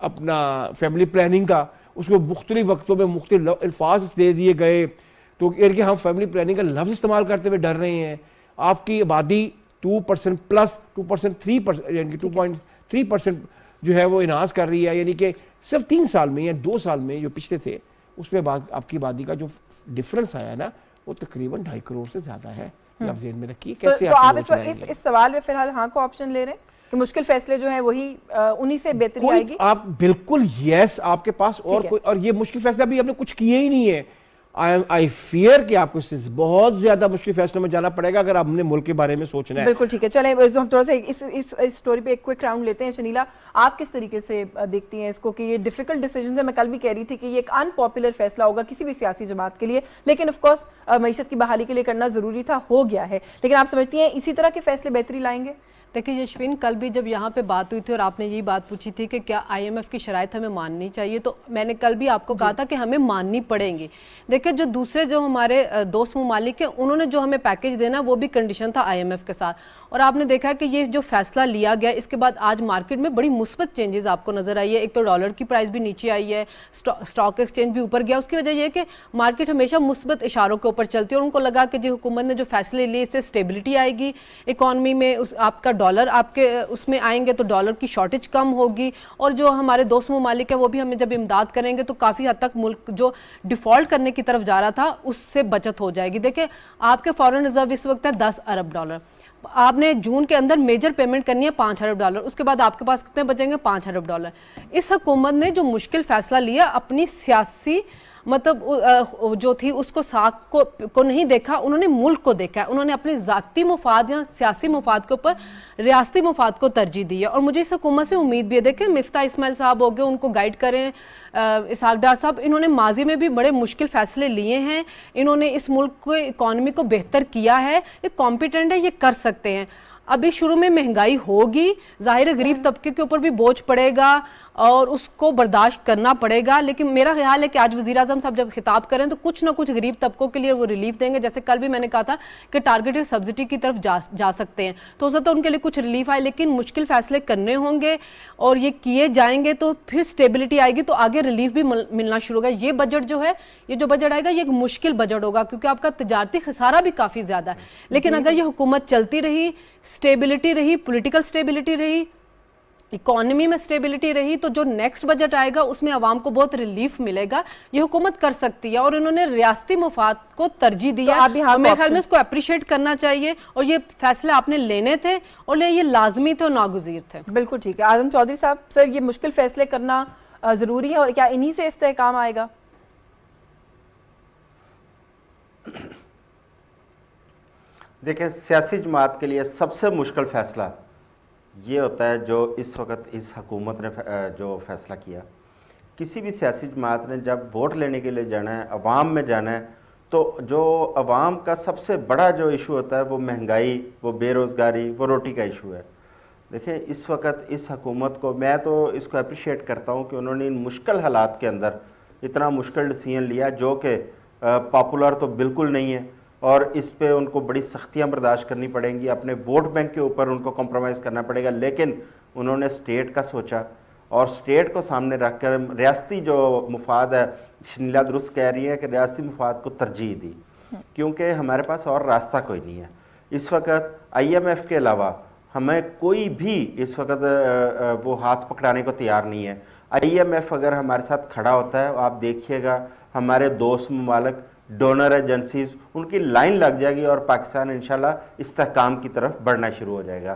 अपना फैमिली प्लानिंग का। उसको मुख्तलिफ वक्तों में मुख्तलिफ अल्फाज दे दिए गए, तो यानी कि हम फैमिली प्लानिंग का लफ्ज़ इस्तेमाल करते हुए डर रहे हैं। आपकी आबादी 2% प्लस 2% 3% यानी कि 2.3% जो है वो इनहास कर रही है, यानी कि सिर्फ 3 साल में या 2 साल में जो पिछले थे उसमें आपकी आबादी का जो डिफरेंस आया ना वो तकरीबन 2.5 करोड़ से ज़्यादा है। ये आप ज़हन में रखिए। कैसे तो आप इस सवाल में फिलहाल हाँ को ऑप्शन ले रहे हैं कि मुश्किल फैसले जो है वही उन्हीं से बेहतरी आएगी? आप बिल्कुल यस, आपके पास और कोई, और ये मुश्किल फैसला भी आपने कुछ किए ही नहीं है। आई फियर कि आपको इससे बहुत ज्यादा मुश्किल फैसलों में जाना पड़ेगा अगर आपने मुल्क के बारे में सोचना है। बिल्कुल ठीक है, चलें हम थोड़ा सा इस स्टोरी पे एक क्विक राउंड लेते हैं। शनीला, आप किस तरीके से देखती हैं इसको कि ये डिफिकल्ट डिसीजन है? मैं कल भी कह रही थी कि ये एक अनपॉपुलर फैसला होगा किसी भी सियासी जमात के लिए, लेकिन ऑफ कोर्स मईशत की बहाली के लिए करना जरूरी था, हो गया है। लेकिन आप समझती हैं इसी तरह के फैसले बेहतरी लाएंगे? देखिए यशविन, कल भी जब यहाँ पे बात हुई थी और आपने यही बात पूछी थी कि क्या IMF की शराइत हमें माननी चाहिए, तो मैंने कल भी आपको कहा था कि हमें माननी पड़ेंगी। देखिए जो दूसरे जो हमारे दोस्त ममालिक हैं उन्होंने जो हमें पैकेज देना वो भी कंडीशन था IMF के साथ, और आपने देखा कि ये जो फैसला लिया गया इसके बाद आज मार्केट में बड़ी मुस्बत चेंजेस आपको नजर आई है। एक तो डॉलर की प्राइस भी नीचे आई है, स्टॉक एक्सचेंज भी ऊपर गया। उसकी वजह यह है कि मार्केट हमेशा मुस्बत इशारों के ऊपर चलती है और उनको लगा कि जो हुकूमत ने जो फैसले लिए इससे स्टेबिलिटी आएगी इकॉनमी में, आपका डॉलर आपके उसमें आएंगे तो डॉलर की शॉर्टेज कम होगी, और जो हमारे दोस्त ममालिक है वो भी हमें जब इमदाद करेंगे तो काफ़ी हद तक मुल्क जो डिफ़ॉल्ट करने की तरफ जा रहा था उससे बचत हो जाएगी। देखिए आपके फॉरेन रिजर्व इस वक्त है 10 अरब डॉलर, आपने जून के अंदर मेजर पेमेंट करनी है 5 अरब डॉलर, उसके बाद आपके पास कितने बचेंगे? 5 अरब डॉलर। इस हुकूमत ने जो मुश्किल फैसला लिया अपनी सियासी मतलब जो थी उसको साख को नहीं देखा, उन्होंने मुल्क को देखा है। उन्होंने अपने ज़ाती मुफाद या सियासी मुफाद के ऊपर रियासती मुफाद को तरजीह दी है, और मुझे इस हुकूमत से उम्मीद भी है। देखें मिफ्ता इस्माइल साहब हो गए, उनको गाइड करें, इसहाक डार साहब, इन्होंने माजी में भी बड़े मुश्किल फैसले लिए हैं, इन्होंने इस मुल्क को इकॉनमी को बेहतर किया है, ये कॉम्पिटेंट है, ये कर सकते हैं। अभी शुरू में महंगाई होगी, जाहिर है गरीब तबके के ऊपर भी बोझ पड़ेगा और उसको बर्दाश्त करना पड़ेगा, लेकिन मेरा ख्याल है कि आज वज़ीर आज़म साहब जब खिताब करें तो कुछ ना कुछ गरीब तबकों के लिए वो रिलीफ देंगे। जैसे कल भी मैंने कहा था कि टारगेटेड सब्सिडी की तरफ जा सकते हैं, तो उससे तो उनके लिए कुछ रिलीफ आए, लेकिन मुश्किल फैसले करने होंगे और ये किए जाएंगे तो फिर स्टेबिलिटी आएगी, तो आगे रिलीफ भी मिलना शुरू होगा। ये बजट जो है, ये जो बजट आएगा ये एक मुश्किल बजट होगा क्योंकि आपका तजारती खसारा भी काफ़ी ज़्यादा है, लेकिन अगर ये हुकूमत चलती रही, स्टेबिलिटी रही, पॉलिटिकल स्टेबिलिटी रही, इकोनॉमी में स्टेबिलिटी रही, तो जो नेक्स्ट बजट आएगा उसमें आवाम को बहुत रिलीफ मिलेगा। ये हुकूमत कर सकती है और इन्होंने रियासती मुफाद को तरजीह दिया, तो मेरे ख्याल में इसको अप्रिशिएट करना चाहिए, और ये फैसले आपने लेने थे और ये लाजमी थे और नागुज़ीर थे। बिल्कुल ठीक है। आजम चौधरी साहब, सर ये मुश्किल फैसले करना जरूरी है और क्या इन्हीं से इस्तेहकाम आएगा? देखिए सियासी जमात के लिए सबसे मुश्किल फ़ैसला ये होता है जो इस वक्त इस हुकूमत ने जो फ़ैसला किया। किसी भी सियासी जमात ने जब वोट लेने के लिए जाना है, अवाम में जाना है, तो जो अवाम का सबसे बड़ा जो इशू होता है वो महंगाई, वो बेरोज़गारी, वो रोटी का इशू है। देखिए इस वक्त इस हुकूमत को मैं तो इसको अप्रिशिएट करता हूँ कि उन्होंने इन मुश्किल हालात के अंदर इतना मुश्किल डिसीजन लिया जो कि पॉपुलर तो बिल्कुल नहीं है, और इस पे उनको बड़ी सख्तियाँ बर्दाश्त करनी पड़ेंगी, अपने वोट बैंक के ऊपर उनको कॉम्प्रोमाइज़ करना पड़ेगा, लेकिन उन्होंने स्टेट का सोचा और स्टेट को सामने रख कर रियासती जो मुफाद है, शनीला दुरुस्त कह रही है कि रियासती मुफाद को तरजीह दी, क्योंकि हमारे पास और रास्ता कोई नहीं है। इस वक्त IMF के अलावा हमें कोई भी इस वक्त वो हाथ पकड़ाने को तैयार नहीं है। IMF अगर हमारे साथ खड़ा होता है, आप देखिएगा हमारे दोस्त ममालिक, डोनर एजेंसीज, उनकी लाइन लग जाएगी और पाकिस्तान इंशाल्लाह इस्तेहकाम की तरफ बढ़ना शुरू हो जाएगा।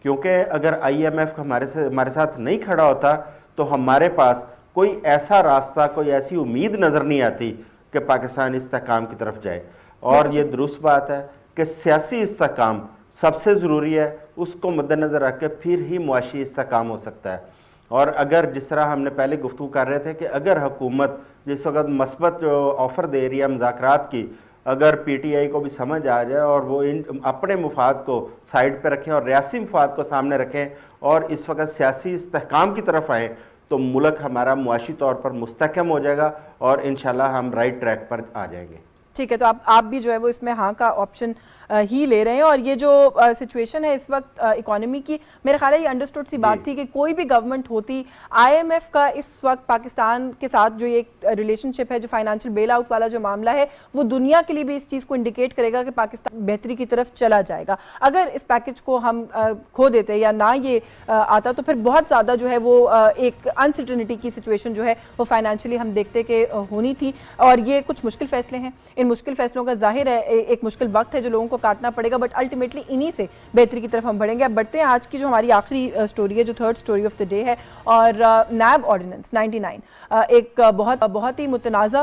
क्योंकि अगर IMF हमारे साथ नहीं खड़ा होता तो हमारे पास कोई ऐसा रास्ता, कोई ऐसी उम्मीद नज़र नहीं आती कि पाकिस्तान इस्तेहकाम की तरफ जाए। और ये दुरुस्त बात है कि सियासी इस्तेहकाम सबसे ज़रूरी है, उसको मद्देनज़र रख के फिर ही मुआशी इस्तेहकाम हो सकता है। और अगर जिस तरह हमने पहले गुफ्तगू कर रहे थे कि अगर हुकूमत जिस वक्त मस्बत जो ऑफ़र दे रही है मुज़ाकरात की, अगर पीटीआई को भी समझ आ जाए और वो इन अपने मुफाद को साइड पे रखें और रियासी मुफाद को सामने रखें और इस वक्त सियासी इस्तेहकाम की तरफ आए, तो मुल्क हमारा मुआशी तौर पर मुस्तहकम हो जाएगा और इंशाल्लाह हम राइट ट्रैक पर आ जाएंगे। ठीक है, तो आप भी जो है वो इसमें हाँ का ऑप्शन ही ले रहे हैं। और ये जो सिचुएशन है इस वक्त इकोनॉमी की, मेरे ख्याल है ये अंडरस्टूड सी बात थी कि कोई भी गवर्नमेंट होती, आईएमएफ का इस वक्त पाकिस्तान के साथ जो ये रिलेशनशिप है, जो फाइनेंशियल बेल आउट वाला जो मामला है, वो दुनिया के लिए भी इस चीज़ को इंडिकेट करेगा कि पाकिस्तान बेहतरी की तरफ चला जाएगा। अगर इस पैकेज को हम खो देते या ना ये आता तो फिर बहुत ज़्यादा जो है वो एक अनसर्टेनिटी की सिचुएशन जो है वो फाइनेंशियली हम देखते कि होनी थी। और ये कुछ मुश्किल फैसले हैं, इन मुश्किल फैसलों का जाहिर है एक मुश्किल वक्त है जो लोगों को काटना पड़ेगा, बट अल्टीमेटली इन्हीं से बेहतरी की तरफ हम बढ़ेंगे। अब बढ़ते हैं आज की जो हमारी आखिरी स्टोरी है, जो third story of the day है। और नैब ऑर्डिनेंस 99 एक बहुत ही मुतनाज़ा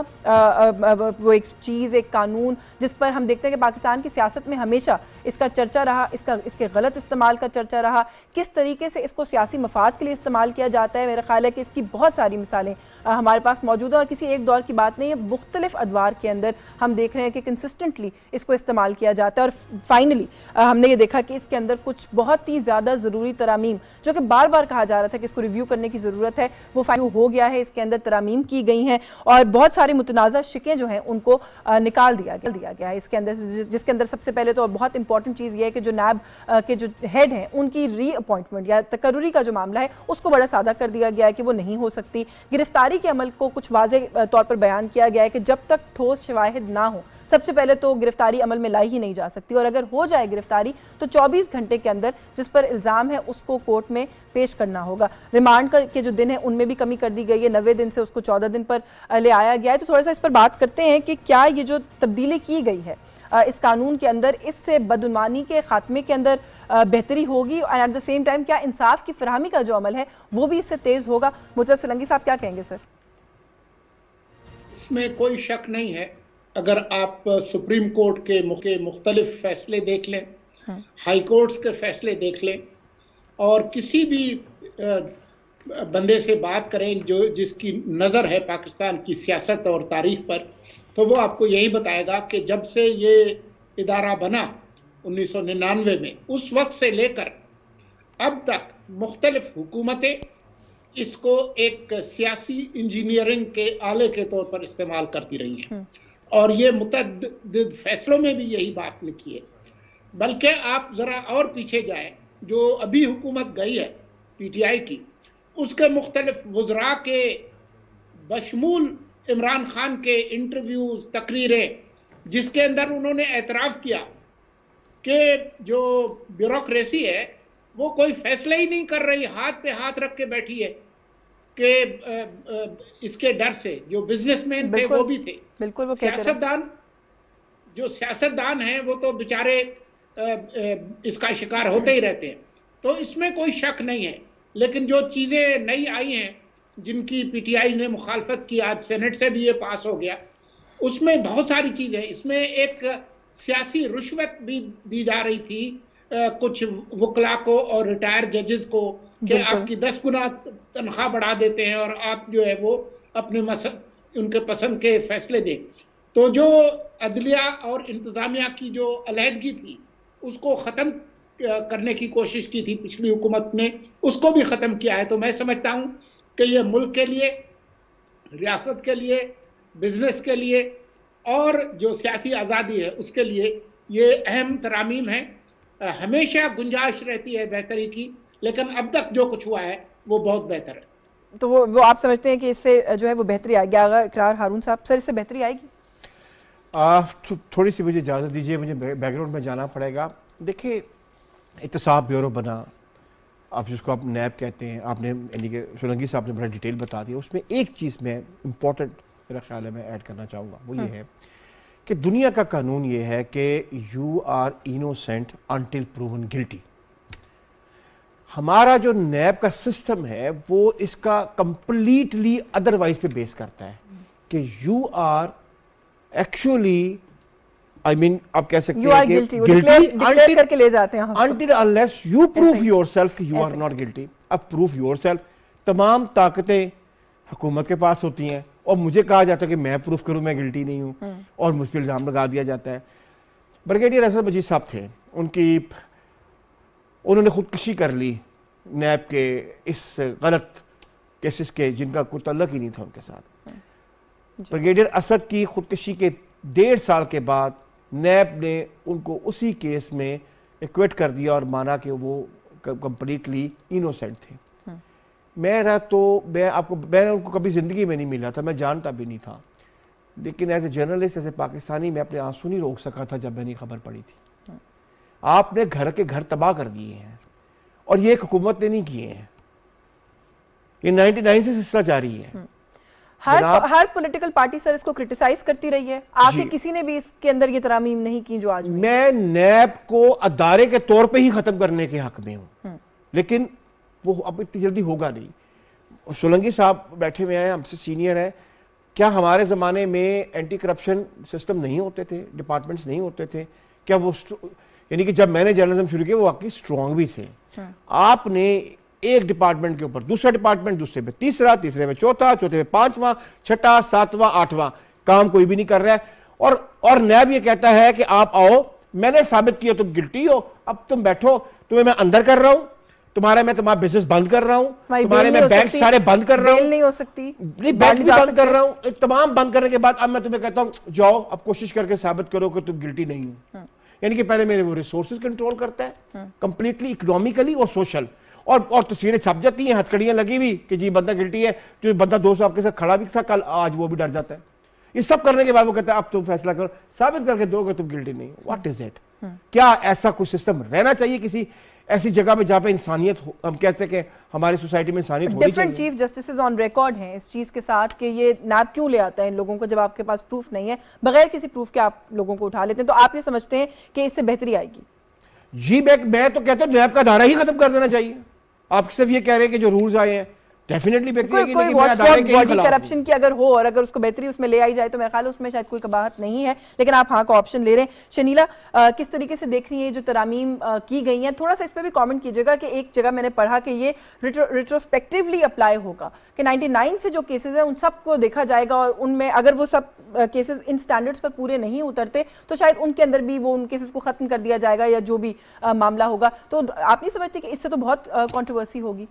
वो एक चीज़, एक कानून जिस पर हम देखते हैं कि पाकिस्तान की सियासत में हमेशा इसका चर्चा रहा, इसके गलत इस्तेमाल का चर्चा रहा, किस तरीके से इसको सियासी मफाद के लिए इस्तेमाल किया जाता है। मेरा ख्याल है कि इसकी बहुत सारी मिसालें हमारे पास मौजूद है और किसी एक दौर की बात नहीं है, मुख्तलिफ अदवार के अंदर हम देख रहे हैं कि कंसिस्टेंटली इसको इस्तेमाल किया जाता है। और फाइनली हमने ये देखा कि इसके अंदर कुछ बहुत ही ज़्यादा ज़रूरी तरामीम, जो कि बार बार कहा जा रहा था कि इसको रिव्यू करने की ज़रूरत है, वो फाइनल हो गया है। इसके अंदर तरामीम की गई हैं और बहुत सारी मुतनाज़ा शिकें जो हैं उनको निकाल दिया गया है इसके अंदर, जिसके अंदर सबसे पहले तो बहुत इंपॉर्टेंट चीज़ ये है कि जो नैब के जो हेड हैं उनकी रीअपॉइंटमेंट या तकर्रुरी का जो मामला है उसको बड़ा सादा कर दिया गया है कि वो नहीं हो सकती। गिरफ्तारी के अमल को कुछ वाज़ेह तौर पर बयान किया गया है कि जब तक ठोस शवाहिद ना हो, सबसे पहले तो गिरफ्तारी अमल में लाई ही नहीं जा सकती, और अगर हो जाए गिरफ्तारी तो 24 घंटे के अंदर जिस पर इल्ज़ाम है उसको कोर्ट में पेश करना होगा। रिमांड के जो दिन है उनमें भी कमी कर दी गई है, 90 दिन से उसको 14 दिन पर ले आया गया है। तो थोड़ा सा इस पर बात करते हैं कि क्या ये जो तब्दीली की गई है इस कानून के अंदर, इससे बदउनवानी के खात्मे के अंदर बेहतरी होगी, और एट द सेम टाइम क्या इंसाफ की फराहमी का जो अमल है वो भी इससे तेज़ होगा। मुर्तज़ा सोलंकी साहब क्या कहेंगे सर? इसमें कोई शक नहीं है। अगर आप सुप्रीम कोर्ट के मुख्तलिफ फैसले देख लें, हाई कोर्ट्स के फैसले देख लें और किसी भी बंदे से बात करें जो जिसकी नज़र है पाकिस्तान की सियासत और तारीख पर, तो वो आपको यही बताएगा कि जब से ये इदारा बना 1999 में, उस वक्त से लेकर अब तक मुख्तलिफ हुकूमतें इसको एक सियासी इंजीनियरिंग के आले के तौर पर इस्तेमाल करती रही हैं और ये मुतअद्दिद फैसलों में भी यही बात लिखी है। बल्कि आप ज़रा और पीछे जाएं, जो अभी हुकूमत गई है पीटीआई की, उसके मुख्तलिफ वज़रा के बशमूल इमरान खान के इंटरव्यूज़, तकरीरें, जिसके अंदर उन्होंने एतराफ़ किया कि जो ब्यूरोक्रेसी है वो कोई फैसला ही नहीं कर रही, हाथ पे हाथ रख के बैठी है कि इसके डर से जो बिजनेसमैन थे वो भी थे, बिल्कुल वो सियासतदान, जो सियासतदान हैं वो तो बेचारे इसका शिकार होते ही रहते हैं। तो इसमें कोई शक नहीं है, लेकिन जो चीज़ें नई आई हैं जिनकी पीटीआई ने मुखालफत की, आज सेनेट से भी ये पास हो गया, उसमें बहुत सारी चीज़ें, इसमें एक सियासी रुश्वत भी दी जा रही थी कुछ वकला को और रिटायर्ड जजेस को कि आपकी 10 गुना तनख्वाह बढ़ा देते हैं और आप जो है वो अपने उनके पसंद के फैसले दें। तो जो अदलिया और इंतज़ामिया की जो अलहदगी थी उसको ख़त्म करने की कोशिश की थी पिछली हुकूमत ने, उसको भी ख़त्म किया है। तो मैं समझता हूँ कि ये मुल्क के लिए, रियासत के लिए, बिजनेस के लिए और जो सियासी आज़ादी है उसके लिए ये अहम तरामीम है। हमेशा गुंजाइश रहती है बेहतरी की, लेकिन अब तक जो कुछ हुआ है वो बहुत बेहतर है। तो वो आप समझते हैं कि इससे जो है वो बेहतरी आएगी? इकरार हारून साहब, सर इससे बेहतरी आएगी? थोड़ी सी मुझे इजाज़त दीजिए, मुझे बैकग्राउंड में जाना पड़ेगा। देखिए, एहतसाब ब्यूरो बना, आप जिसको आप नैब कहते हैं, आपने यानी कि सोलंकी साहब ने बड़ा डिटेल बता दिया। उसमें एक चीज़ मैं इम्पोर्टेंट मेरा ख्याल है मैं ऐड करना चाहूँगा, वो ये है कि दुनिया का कानून ये है कि you are innocent until proven guilty. हमारा जो नैब का सिस्टम है वो इसका कंप्लीटली अदरवाइज पे बेस करता है कि you are actually, I mean आप कह सकते हैं कि गिल्टी करके ले जाते हैं until unless you prove yourself कि यू आर नॉट गिल्टी। अब प्रूव योरसेल्फ तमाम ताकतें हुकूमत के पास होती हैं, और मुझे कहा जाता है कि मैं प्रूफ करूं मैं गिल्टी नहीं हूं और मुझ पर इल्ज़ाम लगा दिया जाता है। ब्रिगेडियर असद मजीद साहब थे, उन्होंने खुदकुशी कर ली नैब के इस गलत केसेस के जिनका कोई तल्लक ही नहीं था उनके साथ। ब्रिगेडियर असद की खुदकुशी के 1.5 साल के बाद नैब ने उनको उसी केस में एक्विट कर दिया और माना कि वो कंप्लीटली इनोसेंट थे। मैं उनको कभी ज़िंदगी में नहीं मिला था, मैं जानता भी नहीं था, लेकिन as a journalist, as a Pakistani, मैं अपने आंसू नहीं रोक सका था जब मैंने खबर पड़ी थी। आपने घर के घर तबाह कर दिए हैं और ये एक हुकूमत ने नहीं किए हैं, ये 99 से सिलसिला जारी है। हर पॉलिटिकल पार्टी सर इसको क्रिटिसाइज करती रही है, आके किसी ने भी इसके अंदर ये तरामीम नहीं की जो आज। मैं नैब को अदारे के तौर पे ही खत्म करने के हक में हूं, लेकिन वो अब इतनी जल्दी होगा नहीं। सोलंकी साहब बैठे हुए हैं, हमसे सीनियर हैं, क्या हमारे ज़माने में एंटी करप्शन सिस्टम नहीं होते थे, डिपार्टमेंट्स नहीं होते थे? क्या वो यानी कि जब मैंने जर्नलिज्म शुरू किया वो वाकई स्ट्रॉन्ग भी थे। आपने एक डिपार्टमेंट के ऊपर दूसरा डिपार्टमेंट, दूसरे पे तीसरा, तीसरे में चौथा, चौथे में 5वां, 6वां, 7वां, 8वां, काम कोई भी नहीं कर रहा है। और नैब ये कहता है कि आप आओ, मैंने साबित किया तुम गिल्टी हो, अब तुम बैठो, तुम्हें मैं अंदर कर रहा हूं, तुम्हारा बिजनेस बंद कर रहा हूं, तुम्हारे मैं बैंक सारे बंद कर रहा हूं, नहीं हो सकती, नहीं बैंक भी बंद कर रहा हूं, तमाम बंद करने के बाद अब मैं तुम्हें कहता हूं जाओ, अब कोशिश करके साबित करो कि तुम गिल्टी नहीं हो। यानी कि पहले मेरे वो रिसोर्सेज कंट्रोल करता है कंप्लीटली, इकोनॉमिकली और सोशल, और तस्वीरें छप जाती हैं, हथकड़ियां लगी हुई कि जी बंदा गिल्टी है, जो बंदा 2 साल आपके साथ खड़ा भी था कल, आज वो भी डर जाता है। ये सब करने के बाद वो कहता है अब तुम फैसला करो, साबित करके दोगे तुम गिल्टी नहीं। What is it? क्या ऐसा कोई सिस्टम रहना चाहिए किसी ऐसी जगह पे जहां पे इंसानियत हो? हम कहते हैं कि हमारी सोसाइटी में इंसानियत होनी चाहिए। Different chief justices on record हैं इस चीज के साथ कि ये नैब क्यों ले आता है इन लोगों को जब आपके पास प्रूफ नहीं है, बगैर किसी प्रूफ के आप लोगों को उठा लेते हैं। तो आप ये समझते हैं कि इससे बेहतरी आएगी? जी मैं तो कहता हूँ नैब का धारा ही खत्म कर देना चाहिए। आप सिर्फ ये कह रहे हैं कि जो रूल्स आए हैं डेफिनेटली कोई बॉडी करप्शन की अगर हो और अगर उसको बेहतरी उसमें ले आई जाए तो मेरे ख्याल उसमें शायद कोई कबाहत नहीं है, लेकिन आप हाँ का ऑप्शन ले रहे हैं। शनीला, किस तरीके से देख रही है जो तरामीम की गई हैं? थोड़ा सा इस पर भी कमेंट कीजिएगा कि एक जगह मैंने पढ़ा कि ये रिट्रोस्पेक्टिवली अप्लाई होगा कि 99 से जो केसेस हैं उन सबको देखा जाएगा और उनमें अगर वो सब केसेस इन स्टैंडर्ड्स पर पूरे नहीं उतरते तो शायद उनके अंदर भी वो उन केसेस को खत्म कर दिया जाएगा या जो भी मामला होगा। तो आप नहीं समझते कि इससे तो बहुत कंट्रोवर्सी होगी?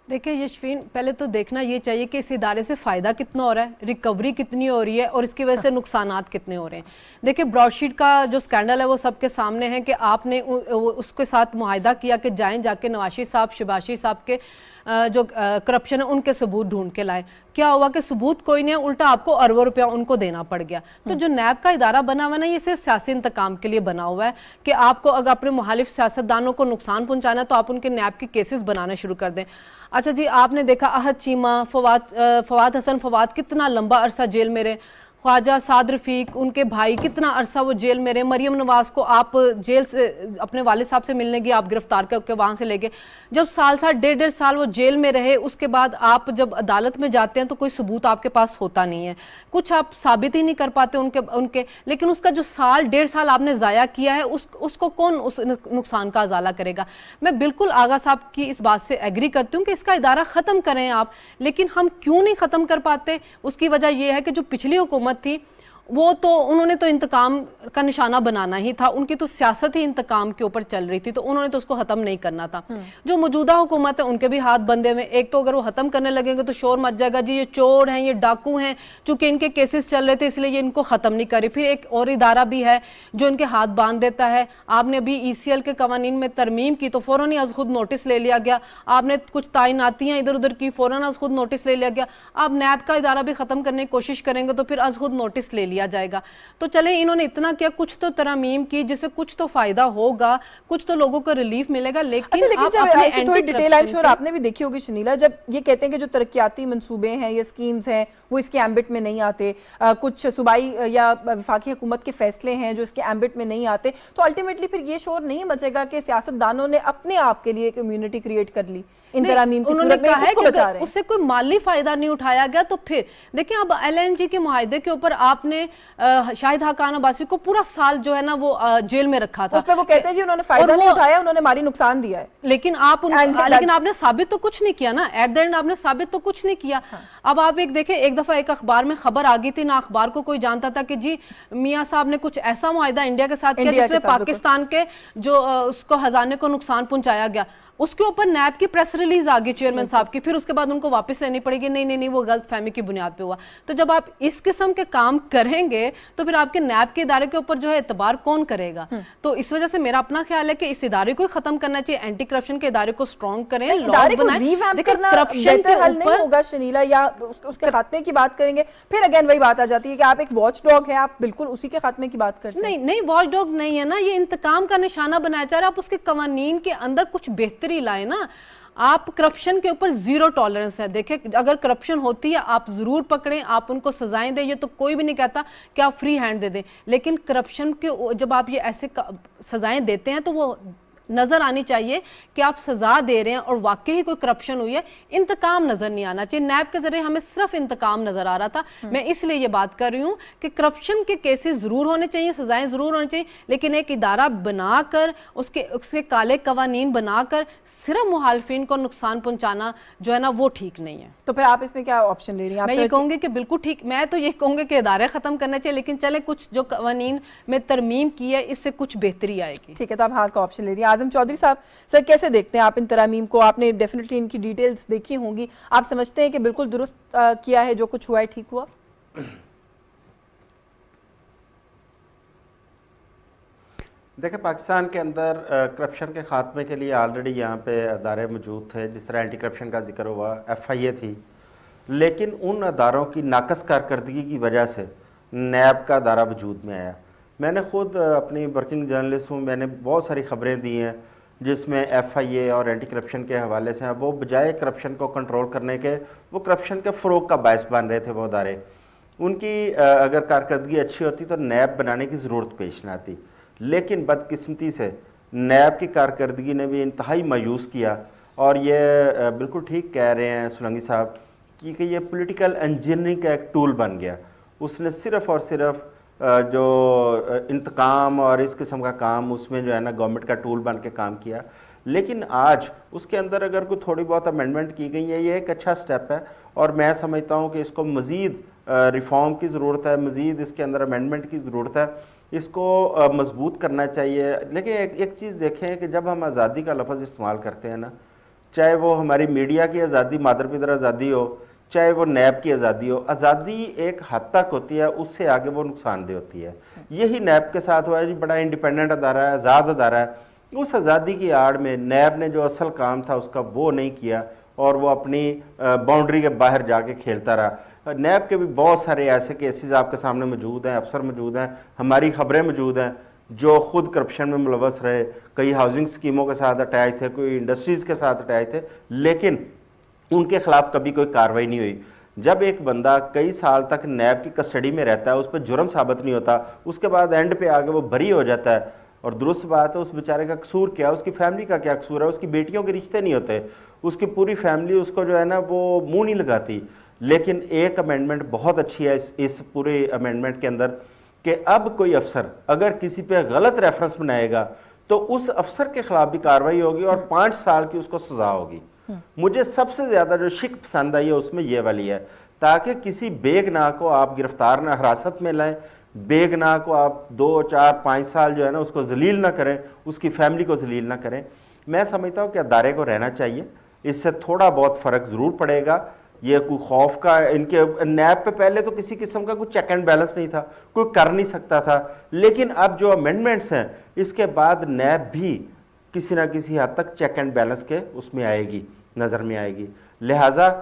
देखिए यशवीन, पहले तो देखना ये चाहिए कि इस इदारे से फ़ायदा कितना हो रहा है, रिकवरी कितनी हो रही है और इसकी वजह से नुकसानात कितने हो रहे हैं। देखिए ब्रॉडशीट का जो स्कैंडल है वो सबके सामने है कि आपने उसके साथ मुआहिदा किया कि जाके नवाशी साहब, शिबाशी साहब के जो करप्शन है उनके सबूत ढूंढ के लाए। क्या हुआ कि सबूत कोई नहीं है, उल्टा आपको अरबों रुपया उनको देना पड़ गया। तो जो नैब का इदारा बना हुआ है ना, ये सिर्फ सियासी इंतकाम के लिए बना हुआ है कि आपको अगर अपने मुखालिफ सियासतदानों को नुकसान पहुंचाना है तो आप उनके नैब के केसेस बनाने शुरू कर दें। अच्छा जी, आपने देखा अहद चीमा, फवाद हसन फवाद कितना लंबा अरसा जेल में रहे, ख्वाजा साद रफीक उनके भाई कितना अरसा वो जेल में रहे, मरियम नवाज को आप जेल से अपने वालिद साहब से मिलने गए, आप गिरफ्तार करके वहाँ से ले गए। जब साल 1.5 साल वो जेल में रहे, उसके बाद आप जब अदालत में जाते हैं तो कोई सबूत आपके पास होता नहीं है, कुछ आप साबित ही नहीं कर पाते उनके लेकिन उसका जो 1.5 साल आपने ज़ाया किया है उसको कौन उस नुकसान का अजाला करेगा। मैं बिल्कुल आगा साहब की इस बात से एग्री करती हूँ कि इसका इदारा ख़त्म करें आप, लेकिन हम क्यों नहीं ख़त्म कर पाते? उसकी वजह यह है कि जो पिछली हुकूमत थी वो तो उन्होंने तो इंतकाम का निशाना बनाना ही था, उनकी तो सियासत ही इंतकाम के ऊपर चल रही थी, तो उन्होंने तो उसको खत्म नहीं करना था। जो मौजूदा हुकूमत है उनके भी हाथ बंधे हुए, एक तो अगर वो खत्म करने लगेंगे तो शोर मच जाएगा जी ये चोर हैं, ये डाकू हैं, चूंकि इनके केसेस चल रहे थे इसलिए ये इनको खत्म नहीं करी। फिर एक और इदारा भी है जो इनके हाथ बांध देता है। आपने अभी ECL के कवानीन में तरमीम की तो फौरन ही अज खुद नोटिस ले लिया गया, आपने कुछ तैनातियां इधर उधर की, फौरन अज खुद नोटिस ले लिया गया। आप नैब का इदारा भी खत्म करने की कोशिश करेंगे तो फिर अज खुद नोटिस ले लिया जाएगा। तो चले इन्होंने इतना किया, कुछ तो तरमीम की जिससे कुछ तो फायदा होगा, कुछ तो लोगों को रिलीफ मिलेगा। लेकिन थोड़ी डिटेल आई एम श्योर आपने भी देखी होगी शनीला, जब ये कहते हैं कि जो तरक्याती मंसूबे हैं या स्कीम्स हैं वो इसके एम्बिट में नहीं आते, कुछ सूबाई या वफाकी हुकूमत के फैसले हैं जो इसके एम्बिट में नहीं आते, तो अल्टीमेटली फिर ये शोर नहीं मचेगा कि सियासतदानों ने अपने आप के लिए एक कम्युनिटी क्रिएट कर ली इन तरामीम की सूरत में, खुद को बचा रहे हैं। उससे कोई माली फायदा नहीं उठाया गया तो फिर देखिए अब LNG के मुआहिदे के ऊपर आपने ने शाहिद हकान अब्बासी को पूरा साल जो है ना वो जेल में रखा था। उस पे वो कहते हैं जी उन्होंने फायदा नहीं उठाया, उन्होंने माली नुकसान दिया है। लेकिन लेकिन आपने साबित तो कुछ नहीं किया ना, एट द एंड आपने साबित तो कुछ नहीं किया। अब आप एक देखें, एक दफा एक अखबार में खबर आ गई थी ना, अखबार को कोई जानता था कि जी मियां साहब ने कुछ ऐसा मुआहिदा इंडिया के साथ किया जिसमें पाकिस्तान के जो उसको खजाने को नुकसान पहुंचाया गया। उसके ऊपर नैब की प्रेस रिलीज आ गई चेयरमैन साहब की, फिर उसके बाद उनको वापस लेनी पड़ेगी, नहीं नहीं नहीं वो गलत फहमी की बुनियाद पे हुआ। तो जब आप इस किस्म के काम करेंगे तो फिर आपके नैब के इदारे के ऊपर जो है एतबार कौन करेगा? तो इस वजह से मेरा अपना ख्याल है कि इस इदारे को खत्म करना चाहिए, एंटी करप्शन के इदारे को स्ट्रॉन्ग करें, लॉज बनाएं। देखिए करप्शन के ऊपर होगा शनीला, या उसके खात्मे की बात करेंगे, फिर अगेन वही बात आ जाती है कि आप एक वॉच डॉग है, आप बिल्कुल उसी के खात्मे की बात करते हैं। नहीं नहीं, वॉच डॉग नहीं है ना, ये इंतकाम का निशाना बनाया जा रहा है। आप उसके कवानीन के अंदर कुछ बेहतरी लाए ना। आप करप्शन के ऊपर जीरो टॉलरेंस है। देखें, अगर करप्शन होती है आप जरूर पकड़ें, आप उनको सजाएं दें, ये तो कोई भी नहीं कहता कि आप फ्री हैंड दे दें, लेकिन करप्शन के जब आप ये ऐसे सजाएं देते हैं तो वो नजर आनी चाहिए कि आप सजा दे रहे हैं और वाकई ही कोई करप्शन हुई है। इंतकाम नजर नहीं आना चाहिए। नैब के जरिए हमें सिर्फ इंतकाम नजर आ रहा था। मैं इसलिए ये बात कर रही हूँ कि करप्शन के केसेस जरूर होने चाहिए, सजाएं जरूर होनी चाहिए, लेकिन एक इदारा बनाकर उसके काले कवानीन बनाकर सिर्फ मुखालिफिन को नुकसान पहुंचाना जो है ना वो ठीक नहीं है। तो फिर आप इसमें क्या ऑप्शन ले रही हैं? मैं ये कहूंगी कि बिल्कुल ठीक, मैं तो ये कहूंगी कि इदारे खत्म करने चाहिए, लेकिन चले कुछ जो कवानीन में तरमीम की है इससे कुछ बेहतरी आएगी। ठीक है, तो आप हार का ऑप्शन ले रही हैं। आजम चौधरी साहब, सर कैसे देखते हैं आप इन तरामीम को? आपने डेफिनेटली इनकी डिटेल्स देखी होंगी, आप समझते हैं कि बिल्कुल दुरुस्त किया है, जो कुछ हुआ है ठीक हुआ? देखिए, पाकिस्तान के अंदर करप्शन के ख़ात्मे के लिए ऑलरेडी यहाँ पे अदारे मौजूद थे। जिस तरह एंटी करप्शन का जिक्र हुआ, FIA थी, लेकिन उन अदारों की नाकस कारकर्दगी की वजह से नैब का अदारा वजूद में आया। मैंने ख़ुद अपनी वर्किंग जर्नलिस्ट हूँ, मैंने बहुत सारी ख़बरें दी हैं जिसमें FIA और एंटी करप्शन के हवाले से वो बजाय करप्शन को कंट्रोल करने के वो करप्शन के फ़रोग का बायस बन रहे थे। वो अदारे, उनकी अगर कारकर्दगी अच्छी होती तो नैब बनाने की ज़रूरत पेश ना आती, लेकिन बदकिस्मती से नैब की कारकर्दगी ने भी इंतहाई मायूस किया। और ये बिल्कुल ठीक कह रहे हैं सोलंकी साहब कि ये पॉलिटिकल इंजीनियरिंग का एक टूल बन गया। उसने सिर्फ़ और सिर्फ जो इंतकाम और इस किस्म का काम उसमें जो है ना गवर्नमेंट का टूल बन के काम किया। लेकिन आज उसके अंदर अगर कोई थोड़ी बहुत अमेंडमेंट की गई है, ये एक अच्छा स्टेप है और मैं समझता हूँ कि इसको मज़ीद रिफॉर्म की ज़रूरत है, मज़ीद इसके अंदर अमेंडमेंट की ज़रूरत है, इसको मजबूत करना चाहिए। लेकिन एक चीज़ देखें कि जब हम आज़ादी का लफ्ज़ इस्तेमाल करते हैं ना, चाहे वो हमारी मीडिया की आज़ादी, मादर पिदर आज़ादी हो, चाहे वो नैब की आज़ादी हो, आज़ादी एक हद तक होती है, उससे आगे वो नुकसानदेह होती है। यही नैब के साथ हुआ है जी, बड़ा इंडिपेंडेंट अदारा है, आज़ाद अदारा है। उस आज़ादी की आड़ में नैब ने जो असल काम था उसका वो नहीं किया और वो अपनी बाउंड्री के बाहर जाके खेलता रहा। नैब के भी बहुत सारे ऐसे केसेस आपके सामने मौजूद हैं, अफसर मौजूद हैं, हमारी खबरें मौजूद हैं जो ख़ुद करप्शन में मुलवस रहे, कई हाउसिंग स्कीमों के साथ अटैच थे, कोई इंडस्ट्रीज़ के साथ अटैच थे, लेकिन उनके खिलाफ कभी कोई कार्रवाई नहीं हुई। जब एक बंदा कई साल तक नैब की कस्टडी में रहता है, उस पर जुर्म साबित नहीं होता, उसके बाद एंड पे आगे वो बरी हो जाता है। और दुरुस्त बात है, उस बेचारे का कसूर क्या है, उसकी फैमिली का क्या कसूर है, उसकी बेटियों के रिश्ते नहीं होते, उसकी पूरी फैमिली उसको जो है ना वो मुँह नहीं लगाती। लेकिन एक अमेंडमेंट बहुत अच्छी है इस पूरे अमेंडमेंट के अंदर कि अब कोई अफसर अगर किसी पे गलत रेफरेंस बनाएगा तो उस अफसर के खिलाफ भी कार्रवाई होगी और 5 साल की उसको सजा होगी। मुझे सबसे ज़्यादा जो शिक पसंद आई है उसमें ये वाली है, ताकि किसी बेगनाह को आप गिरफ्तार ना, हिरासत में लाएं, बेगनाह को आप 2, 4, 5 साल जो है ना उसको जलील ना करें, उसकी फैमिली को जलील ना करें। मैं समझता हूँ कि अदारे को रहना चाहिए, इससे थोड़ा बहुत फ़र्क ज़रूर पड़ेगा। ये कोई खौफ का, इनके नैब पे पहले तो किसी किस्म का कोई चेक एंड बैलेंस नहीं था, कोई कर नहीं सकता था, लेकिन अब जो अमेंडमेंट्स हैं इसके बाद नैब भी किसी ना किसी हद तक चेक एंड बैलेंस के उसमें आएगी, नज़र में आएगी। लिहाजा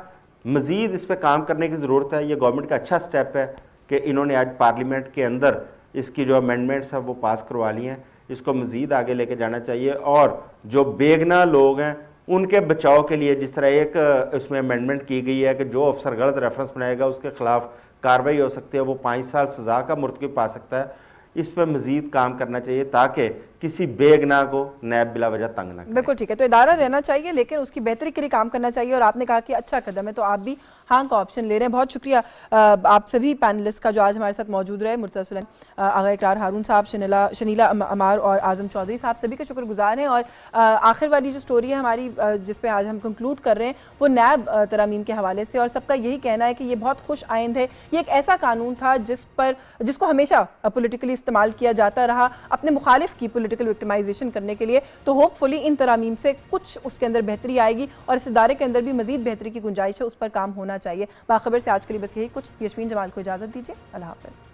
मज़ीद इस पर काम करने की ज़रूरत है। ये गवर्नमेंट का अच्छा स्टेप है कि इन्होंने आज पार्लियामेंट के अंदर इसकी जो अमेंडमेंट्स हैं वो पास करवा ली हैं, इसको मज़ीद आगे लेके जाना चाहिए। और जो बेगना लोग हैं उनके बचाव के लिए जिस तरह एक इसमें अमेंडमेंट की गई है कि जो अफसर गलत रेफरेंस बनाएगा उसके खिलाफ कार्रवाई हो सकती है, वो 5 साल सज़ा का मुर्तकब पा सकता है, इस पर मजीद काम करना चाहिए ताकि किसी बेगुनाह को नैब बिला वजह तंग ना करे। बिल्कुल ठीक है, तो इदारा रहना चाहिए लेकिन उसकी बेहतरी के लिए काम करना चाहिए। और आपने कहा कि अच्छा कदम है, तो आप भी हाँ का ऑप्शन ले रहे हैं। बहुत शुक्रिया आप सभी पैनलिस्ट का जो आज हमारे साथ मौजूद रहे, मुर्तज़ा सुलैमान, आगा इकरार हारून साहब, शनीला अमार और आजम चौधरी साहब, सभी के शुक्रगुजार हैं। और आखिर वाली जो स्टोरी है हमारी जिस पे आज हम कंक्लूड कर रहे हैं वो नैब तरामीम के हवाले से, और सबका यही कहना है कि ये बहुत खुश आइंद है। ये एक ऐसा कानून था जिसको हमेशा पॉलिटिकली इस्तेमाल किया जाता रहा अपने मुखालिफ की पॉलिटिकल विक्टिमाइजेशन करने के लिए। तो होपफुली इन तरामीम से कुछ उसके अंदर बेहतरी आएगी और इस इदारे के अंदर भी मजीद बेहतरी की गुंजाइश है, उस पर काम होना चाहिए। बाखबर से आज के लिए बस यही कुछ। यशवीन जमाल को इजाज़त दीजिए, अल्लाह हाफ़िज़।